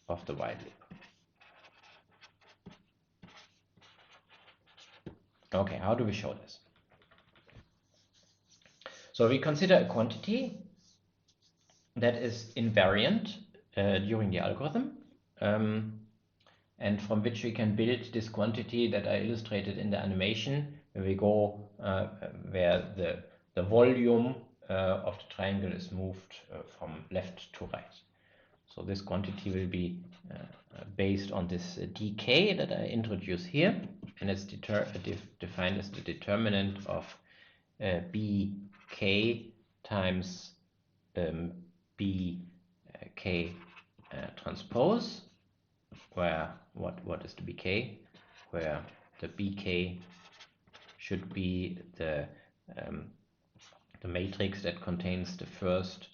S1: of the while loop. Okay, how do we show this? So we consider a quantity that is invariant during the algorithm, and from which we can build this quantity that I illustrated in the animation, where we go where the volume of the triangle is moved from left to right. So this quantity will be based on this dk that I introduce here, and it's defined as the determinant of bk times bk transpose, where what is the bk, where the bk should be the matrix that contains the first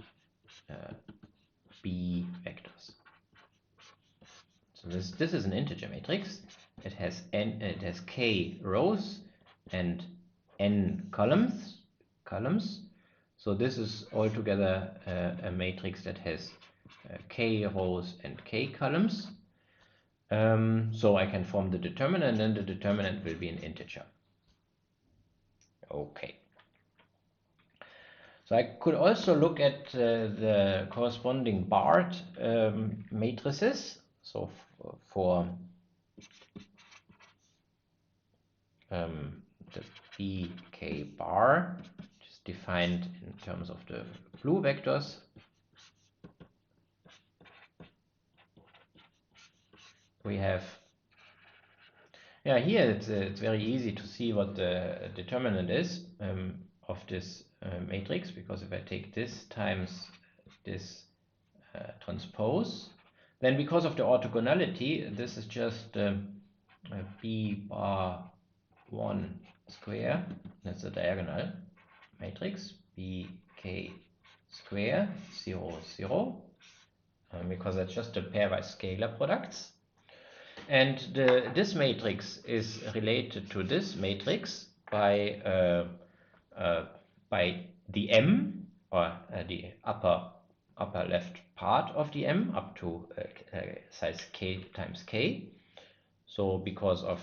S1: b vectors. So this is an integer matrix. It has k rows and n columns. So this is altogether a matrix that has k rows and k columns. So I can form the determinant, and the determinant will be an integer. Okay. So I could also look at the corresponding barred matrices. So for the bk bar, which is defined in terms of the blue vectors, we have, here it's very easy to see what the determinant is of this matrix, because if I take this times this transpose, then because of the orthogonality, this is just b bar 1 square, that's a diagonal matrix, bk square 0 0, because that's just a pairwise scalar products. And this matrix is related to this matrix by the m, or the upper left part of the m, up to size k times k. So because of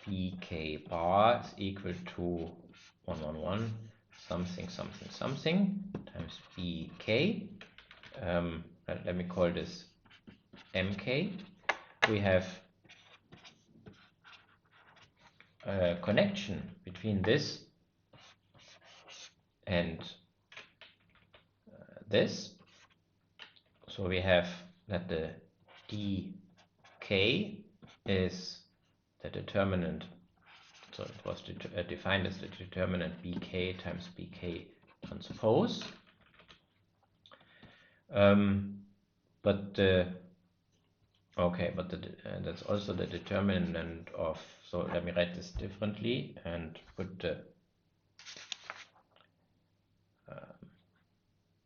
S1: bk bar is equal to 111 something something something times bk, let me call this mk, we have a connection between this and this. So we have that the dk is the determinant, so it was defined as the determinant bk times bk transpose. But that's also the determinant of, so let me write this differently and put the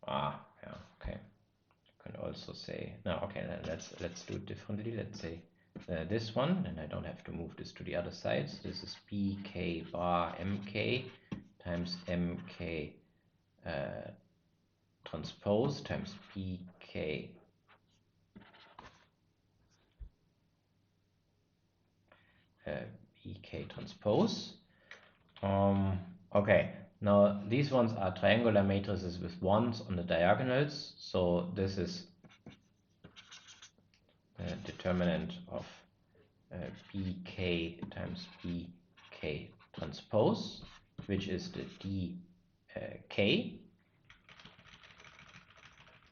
S1: okay. You can also say, no, okay, let's do it differently. Let's say this one, and I don't have to move this to the other side. So this is bk bar mk times mk transpose times bk bk transpose. Okay, now these ones are triangular matrices with ones on the diagonals, so this is the determinant of bk times bk transpose, which is the dk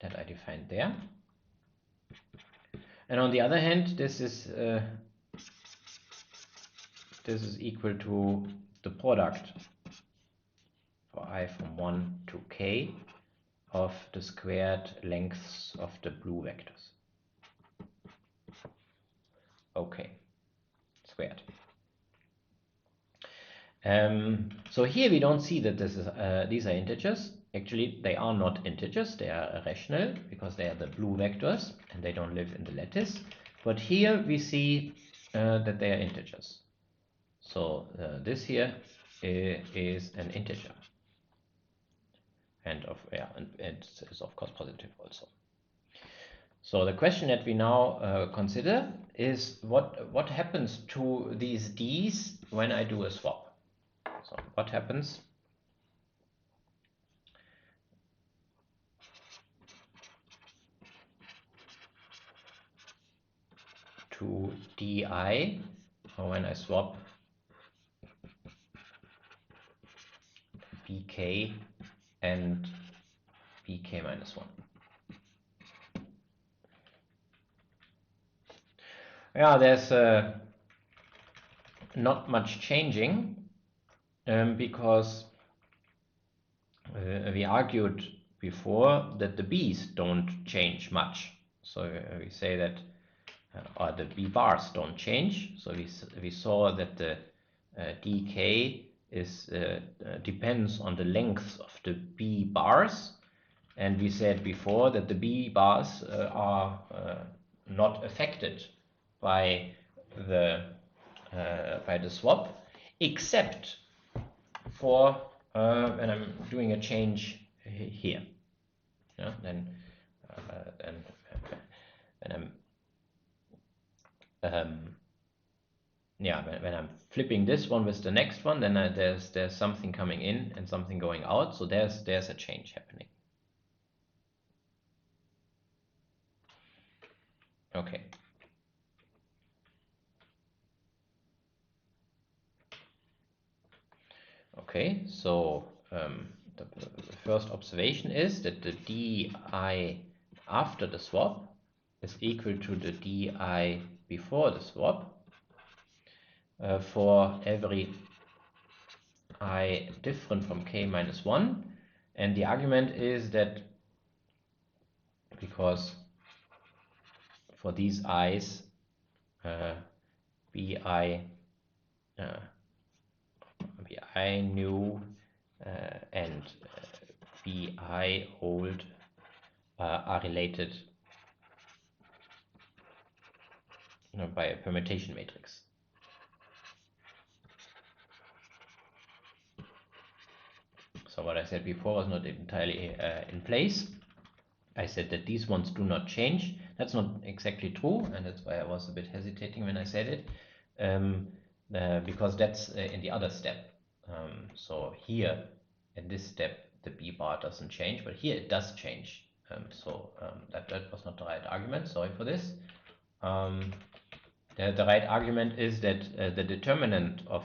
S1: that I defined there. And on the other hand, this is equal to the product for I from 1 to k of the squared lengths of the blue vectors. Okay, squared. So here we don't see that this is these are integers. Actually, they are not integers, they are irrational because they are the blue vectors and they don't live in the lattice. But here we see that they are integers. So this here is an integer, and it is of course positive also. So the question that we now consider is what happens to these d's when I do a swap. So what happens to di when I swap bk and bk minus 1. Yeah, there's not much changing because we argued before that the b's don't change much. So we say that, or the b bars don't change. So we saw that the dk is depends on the length of the b bars, and we said before that the b bars are not affected by the swap, except for when I'm doing a change here. Yeah, then when I'm when I'm flipping this one with the next one, then there's something coming in and something going out. So there's a change happening. Okay. Okay, so the first observation is that the di after the swap is equal to the di before the swap for every I different from k minus 1. And the argument is that because for these i's bi new and bi old are related by a permutation matrix. So what I said before was not entirely in place. I said that these ones do not change. That's not exactly true, and that's why I was a bit hesitating when I said it, because that's in the other step. So here, in this step, the b bar doesn't change, but here it does change. That was not the right argument. Sorry for this. The right argument is that the determinant of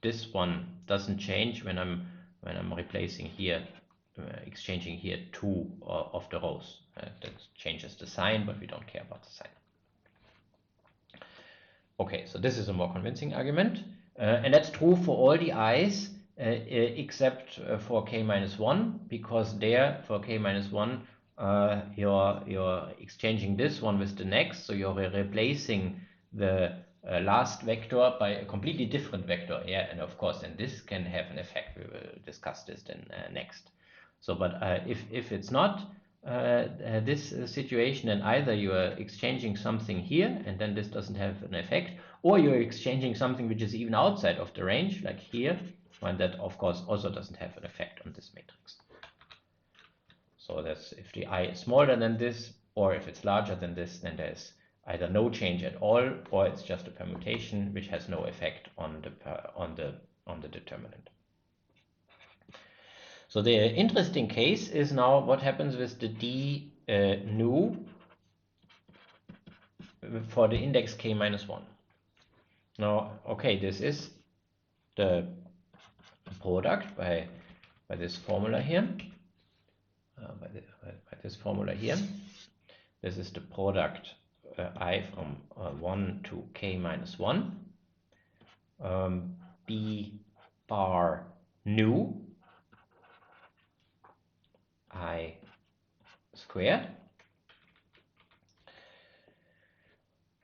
S1: this one doesn't change when I'm replacing here, exchanging here two of the rows. That changes the sign, but we don't care about the sign. Okay, so this is a more convincing argument, and that's true for all the i's except for k minus 1, because there for k minus 1 you're exchanging this one with the next, so you're replacing the last vector by a completely different vector. Yeah, and of course then this can have an effect. We will discuss this then next. So but if it's not this situation, then either you are exchanging something here and then this doesn't have an effect, or you're exchanging something which is even outside of the range, like here, and that of course also doesn't have an effect on this matrix. So that's if the I is smaller than this, or if it's larger than this, then there's either no change at all, or it's just a permutation which has no effect on the determinant. So the interesting case is now what happens with the d nu for the index k minus 1. Now, okay, this is the product by this formula here. By this formula here. This is the product I from 1 to k minus 1. B bar nu I squared.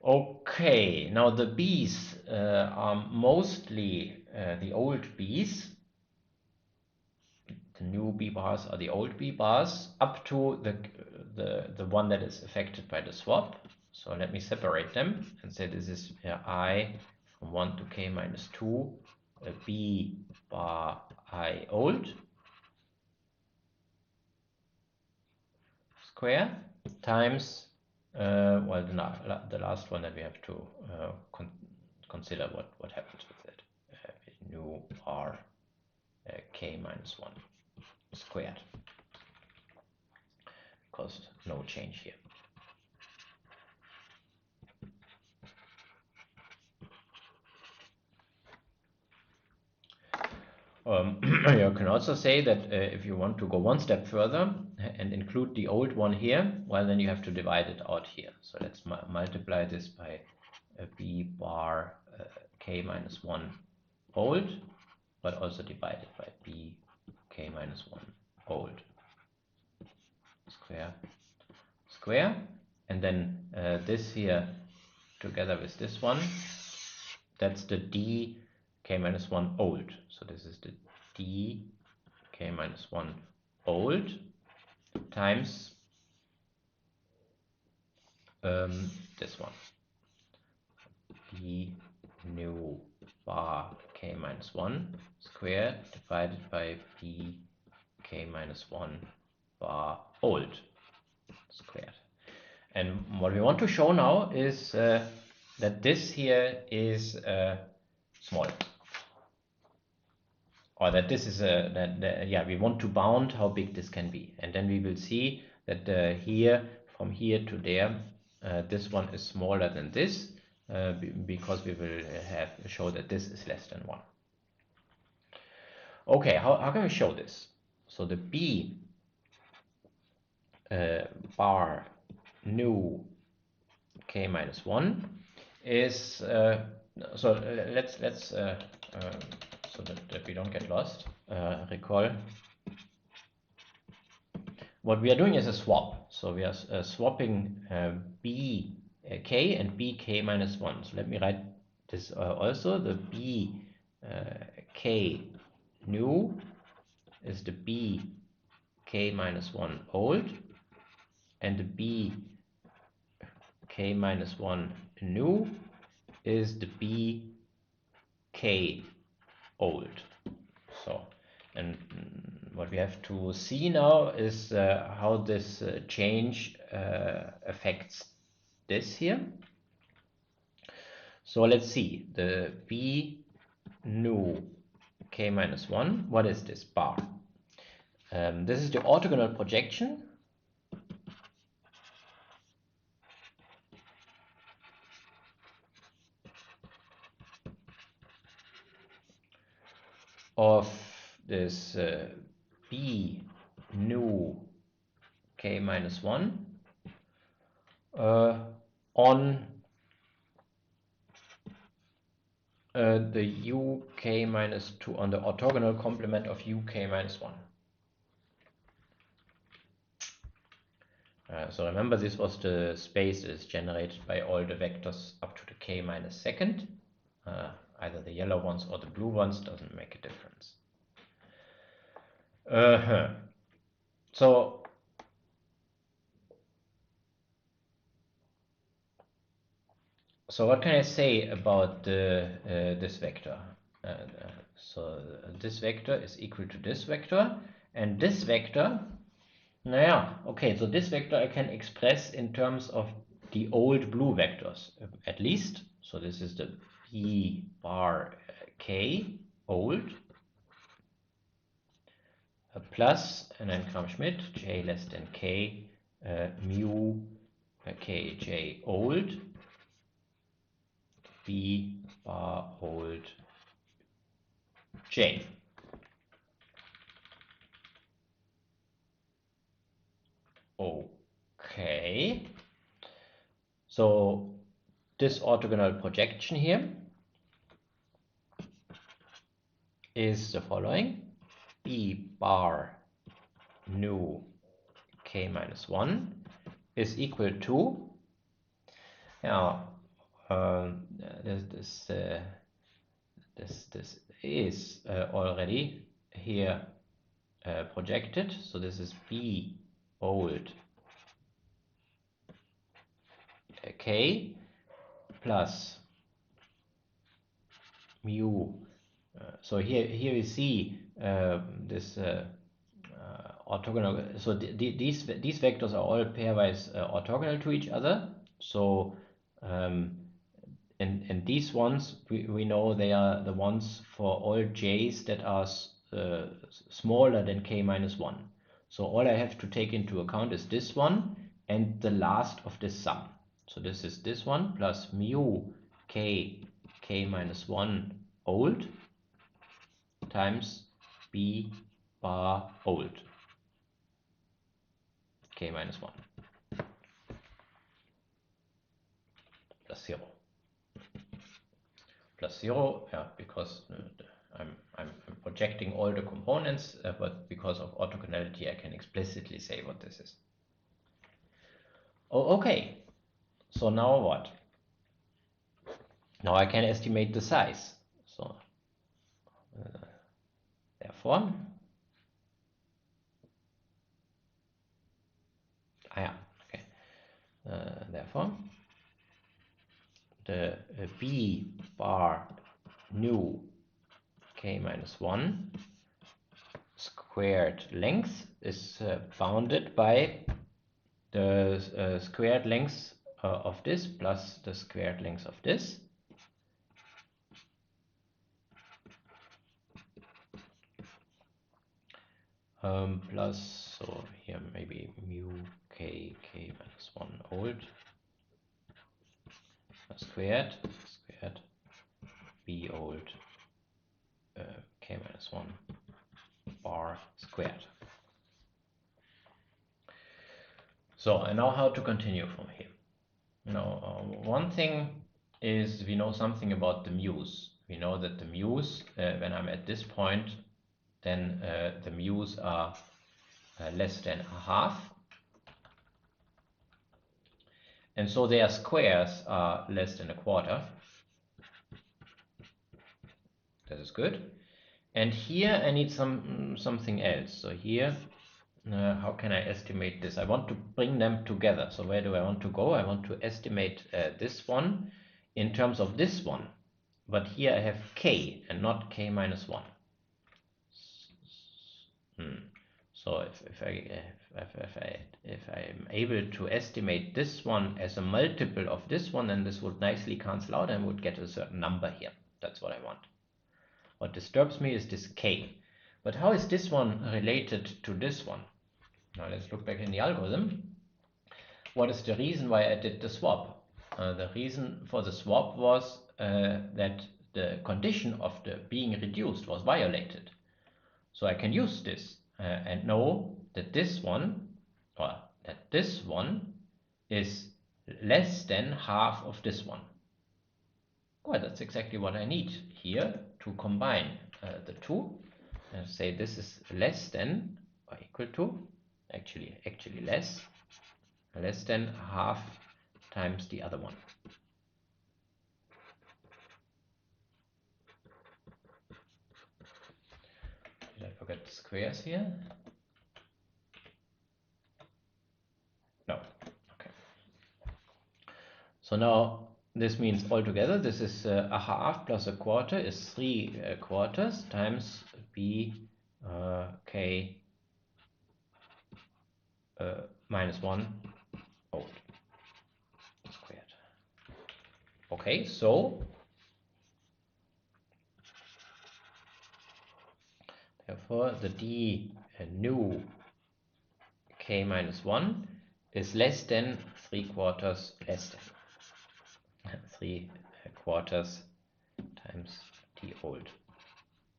S1: Okay, now the b's are mostly the old b's. The new b bars are the old b bars up to the one that is affected by the swap. So let me separate them and say this is I from 1 to k minus 2 b bar I old square times well, the last one that we have to consider what happens with it. Nu r k minus 1 squared, because no change here. You can also say that if you want to go one step further and include the old one here, well, then you have to divide it out here. So let's multiply this by b bar k minus 1 old, but also divide it by b k minus 1 old square, and then this here together with this one, that's the d k minus 1 old. So this is the d k minus 1 old times this one, d new bar k minus 1 squared divided by b k minus 1 bar old squared. And what we want to show now is that this here is small, or that this is yeah, we want to bound how big this can be, and then we will see that here from here to there this one is smaller than this because we will have show that this is less than 1. Okay, how can we show this? So the b bar new k minus 1 is let's so that we don't get lost, recall what we are doing is a swap. So we are swapping b k and b k minus 1. So let me write this also. The b k new is the b k minus 1 old, and the b k minus 1 new is the b k old. So, and what we have to see now is how this change affects this here. So let's see, the b new k minus 1, what is this bar? This is the orthogonal projection of this b new k minus 1 on the uk minus 2, on the orthogonal complement of uk minus 1. So remember, this was the space that is generated by all the vectors up to the k minus second. Either the yellow ones or the blue ones, doesn't make a difference. So what can I say about this vector? So this vector is equal to this vector, and this vector, okay, so this vector I can express in terms of the old blue vectors, at least. So this is the b bar k old plus, and then Gram-Schmidt, j less than k mu k j old b bar old j. Okay, so this orthogonal projection here is the following: b bar new k minus 1 is equal to, now this is already here projected. So this is b old k plus mu. So here we see this orthogonal. So these vectors are all pairwise orthogonal to each other. So and these ones we know they are the ones for all j's that are smaller than k minus 1. So all I have to take into account is this one and the last of this sum. So this is this one plus mu k minus 1 old times b bar old k minus 1 plus 0. Plus 0, yeah, because I'm projecting all the components, but because of orthogonality I can explicitly say what this is. Oh, okay, so now what? Now I can estimate the size. So therefore, okay. Therefore, the b bar new k minus 1 squared length is bounded by the squared length of this plus the squared length of this. Plus, so here maybe mu k minus 1 old squared b old k minus 1 bar squared. So, and now how to continue from here. Now, one thing is we know something about the mu's. We know that the mu's, when I'm at this point, then the mu's are less than a half. And so their squares are less than a quarter. That is good. And here I need something else. So here, how can I estimate this? I want to bring them together. So where do I want to go? I want to estimate this one in terms of this one. But here I have k and not k minus 1. So if I'm able to estimate this one as a multiple of this one, then this would nicely cancel out and would get a certain number here. That's what I want. What disturbs me is this k. But how is this one related to this one? Now let's look back in the algorithm. What is the reason why I did the swap? The reason for the swap was that the condition of the being reduced was violated. So I can use this and know that this one, or that this one is less than half of this one. Well, that's exactly what I need here to combine the two. And say this is less than or equal to, actually less than half times the other one. Did I forget the squares here? No. Okay. So now this means altogether this is a half plus a quarter is 3 quarters times b k minus 1 old squared. Okay, so therefore the d new k minus 1 is less than 3 quarters less than 3 quarters times d old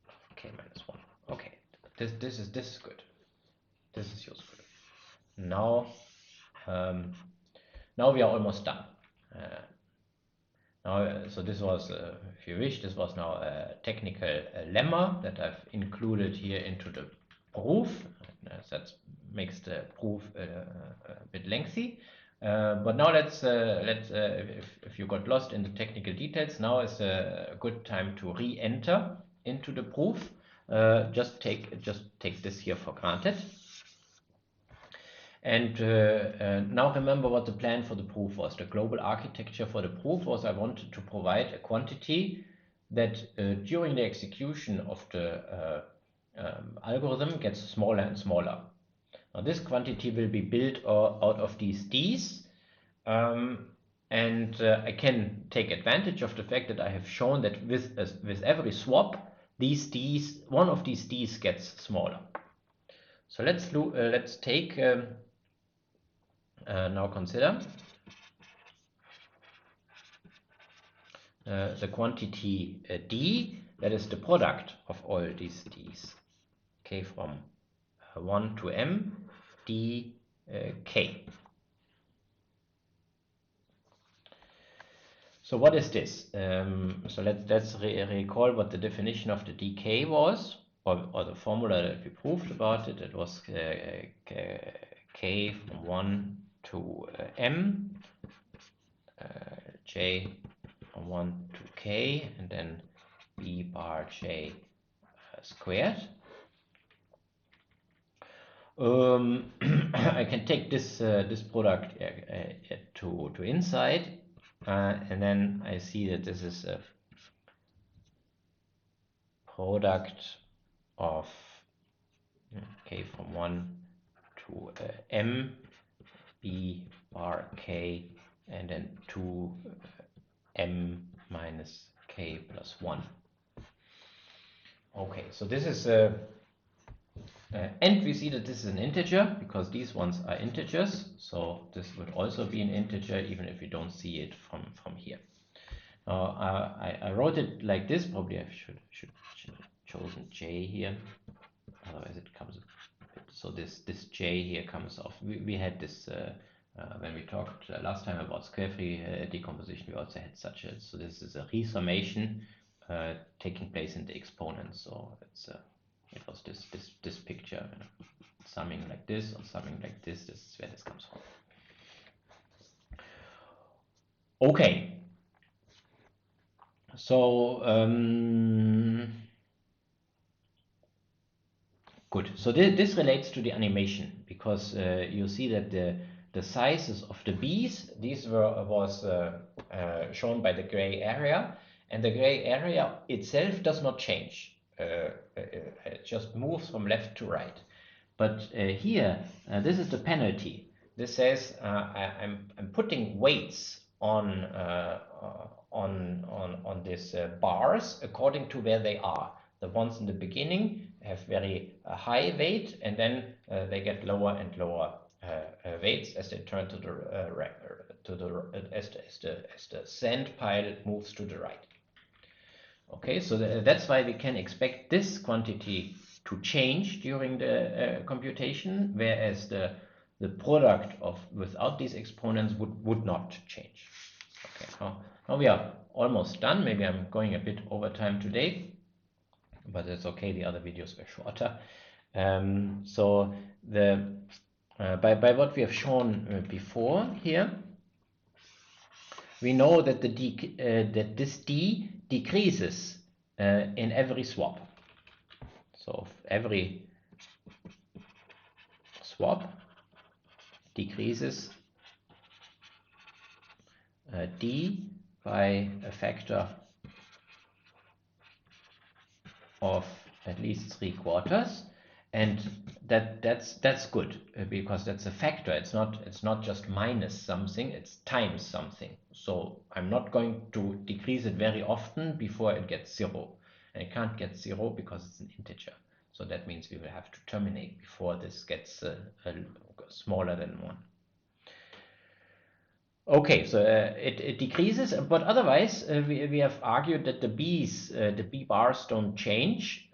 S1: of k minus 1. Okay, this is good. This is useful. Now now we are almost done. So this was, if you wish, this was now a technical lemma that I've included here into the proof. That makes the proof a bit lengthy. But now let's if you got lost in the technical details, now is a good time to re-enter into the proof. Just take this here for granted. And now remember what the plan for the proof was. The global architecture for the proof was I wanted to provide a quantity that during the execution of the algorithm gets smaller and smaller. Now this quantity will be built out of these d's, and I can take advantage of the fact that I have shown that with every swap, these d's, one of these d's gets smaller. So let's take now consider the quantity d, that is the product of all these d's. k from 1 to m d k. So what is this? So let's recall what the definition of the dk was, or the formula that we proved about it. It was k from 1 to m, j from 1 to k, and then b bar j squared. I can take this product to inside, and then I see that this is a product of k from 1 to m, b bar k, and then 2 m minus k plus 1. Okay, so this is and we see that this is an integer because these ones are integers, so this would also be an integer even if we don't see it from here. Now I wrote it like this. Probably I should have chosen j here, otherwise it comes. So this j here comes off. We had this when we talked last time about square-free decomposition. We also had such a. So this is a resummation taking place in the exponents. So it's it was this picture, summing like this or summing like this. This is where this comes from. Okay. So good. So this relates to the animation because you see that the sizes of the bees, these was shown by the gray area, and the gray area itself does not change. It just moves from left to right. But here, this is the penalty. This says I'm putting weights on these bars according to where they are. The ones in the beginning have very high weight, and then they get lower and lower weights as they turn to as the sand pile moves to the right. Okay, so that's why we can expect this quantity to change during the computation, whereas the product of without these exponents would not change. Okay, now we are almost done. Maybe I'm going a bit over time today, but it's okay. The other videos were shorter. So by what we have shown before here, we know that that this d decreases in every swap. So every swap decreases d by a factor of at least 3/4, and that's good because that's a factor. It's not just minus something, it's times something. So I'm not going to decrease it very often before it gets 0, and it can't get 0 because it's an integer. So that means we will have to terminate before this gets smaller than 1. Okay, so it decreases, but otherwise we have argued that the B bars don't change,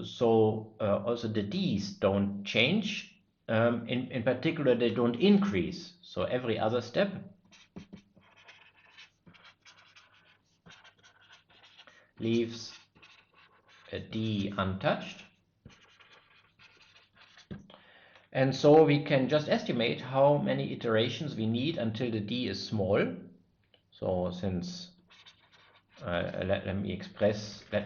S1: so also the D's don't change. In particular, they don't increase. So every other step leaves a D untouched. And so we can just estimate how many iterations we need until the D is small. So since let me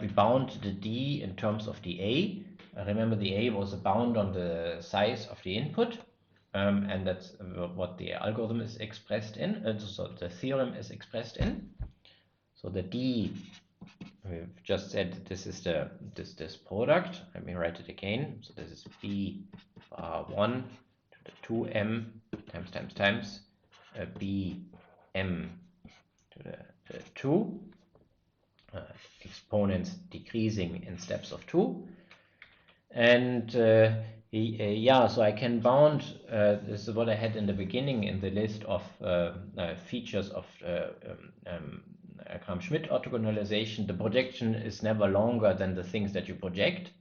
S1: bound the D in terms of the A. Remember, the A was a bound on the size of the input, and that's what the algorithm is expressed in, so the theorem is expressed in. So the D, we've just said this is this product. Let me write it again. So this is B bar 1 to the 2m times B m to the 2. Exponents decreasing in steps of 2, and yeah, so I can bound this is what I had in the beginning in the list of features of Gram-Schmidt orthogonalization. The projection is never longer than the things that you project,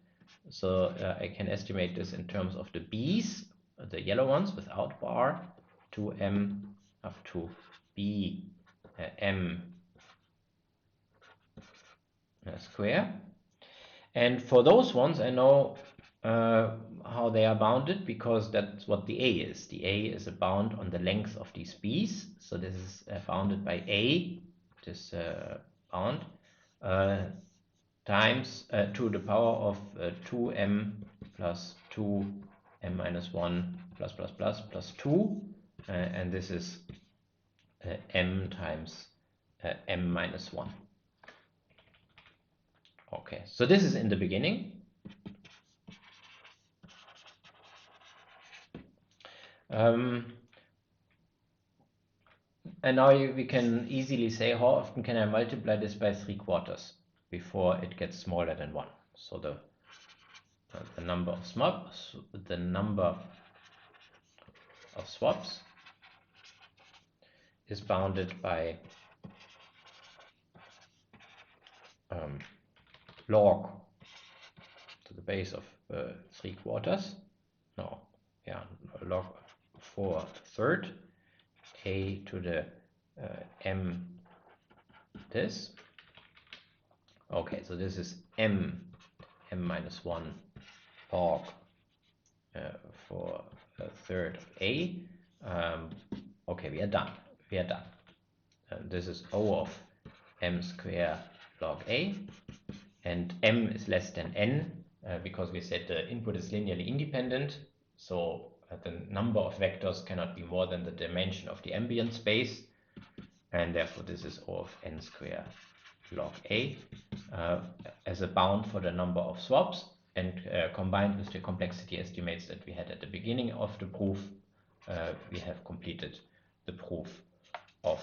S1: So I can estimate this in terms of the b's, the yellow ones without bar, 2m up to b m square. And for those ones, I know how they are bounded, because that's what the A is. The A is a bound on the length of these b's. So this is bounded by A, this bound, times to the power of 2m plus 2m minus 1 plus 2. And this is m times m minus 1. Okay, so this is in the beginning. And now we can easily say, how often can I multiply this by 3/4 before it gets smaller than 1? So the number of swaps, is bounded by log to the base of 3/4. No, yeah, log 4/3 a to the m this. Okay, so this is m minus 1 log for a third of a. Okay, we are done. This is O of m square log a, and m is less than n because we said the input is linearly independent, so the number of vectors cannot be more than the dimension of the ambient space, and therefore this is O of n square log a as a bound for the number of swaps, and combined with the complexity estimates that we had at the beginning of the proof, we have completed the proof of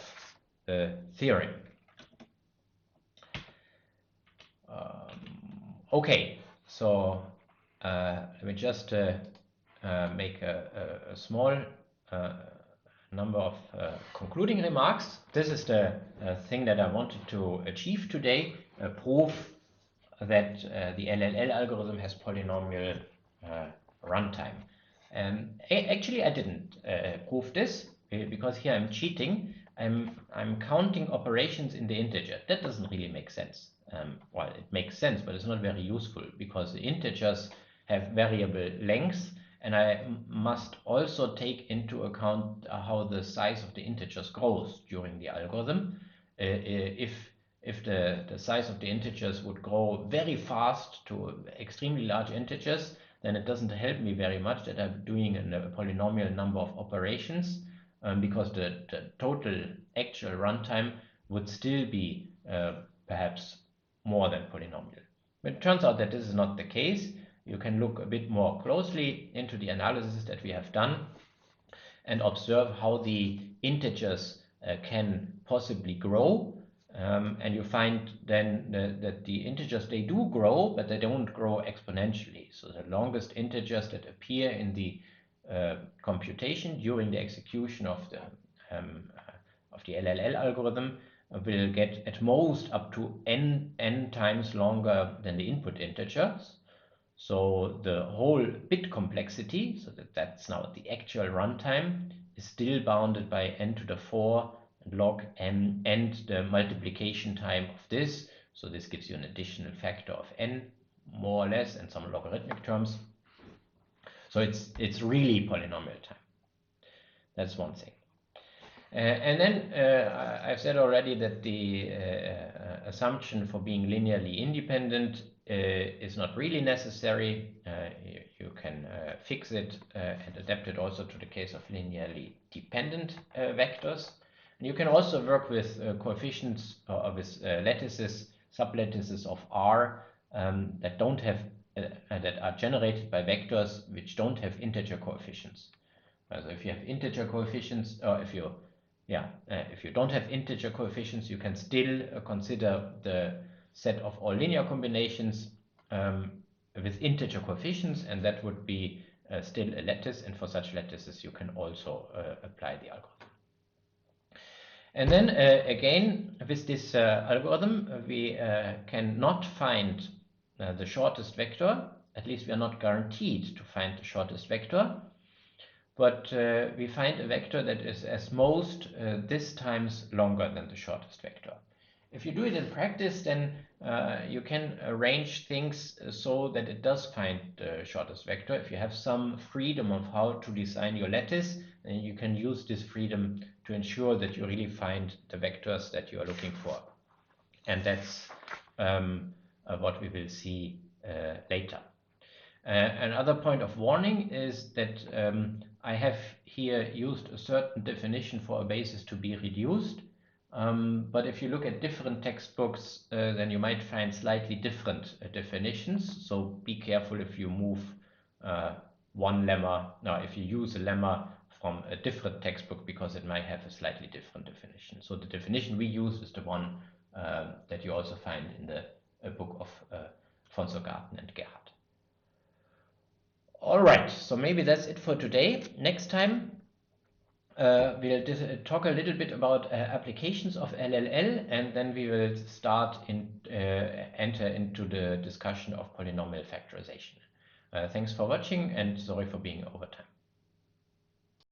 S1: the theorem. Okay, so let me just make a small number of concluding remarks. This is the thing that I wanted to achieve today, proof that the LLL algorithm has polynomial runtime. Actually, I didn't prove this because here I'm cheating. I'm counting operations in the integer. That doesn't really make sense. Well, it makes sense, but it's not very useful because the integers have variable lengths, and I must also take into account how the size of the integers grows during the algorithm. If the size of the integers would grow very fast to extremely large integers, then it doesn't help me very much that I'm doing a polynomial number of operations, because the total actual runtime would still be perhaps more than polynomial. But it turns out that this is not the case. You can look a bit more closely into the analysis that we have done and observe how the integers can possibly grow. And you find then that the integers, they do grow, but they don't grow exponentially. So the longest integers that appear in the computation during the execution of the LLL algorithm will get at most up to n times longer than the input integers. So the whole bit complexity, so that's now the actual runtime, is still bounded by n to the 4 log n and the multiplication time of this. So this gives you an additional factor of n, more or less, and some logarithmic terms. So it's really polynomial time. That's one thing. And then I've said already that the assumption for being linearly independent is not really necessary. You can fix it and adapt it also to the case of linearly dependent vectors. And you can also work with coefficients or with lattices, sublattices of R that don't have that are generated by vectors which don't have integer coefficients. So if you have integer coefficients, or if you don't have integer coefficients, you can still consider the set of all linear combinations with integer coefficients, and that would be still a lattice, and for such lattices you can also apply the algorithm. And then again, with this algorithm, we cannot find the shortest vector At least we are not guaranteed to find the shortest vector, but we find a vector that is as most this times longer than the shortest vector. If you do it in practice, then you can arrange things so that it does find the shortest vector. If you have some freedom of how to design your lattice, then you can use this freedom to ensure that you really find the vectors that you are looking for. And that's what we will see later. Another point of warning is that I have here used a certain definition for a basis to be reduced. But if you look at different textbooks, then you might find slightly different definitions. So be careful if you move one lemma, no, if you use a lemma from a different textbook, because it might have a slightly different definition. So the definition we use is the one that you also find in the book of von Sogarten and Gerhardt. All right, so maybe that's it for today. Next time we'll talk a little bit about applications of LLL, and then we will start enter into the discussion of polynomial factorization. Thanks for watching, and sorry for being over time.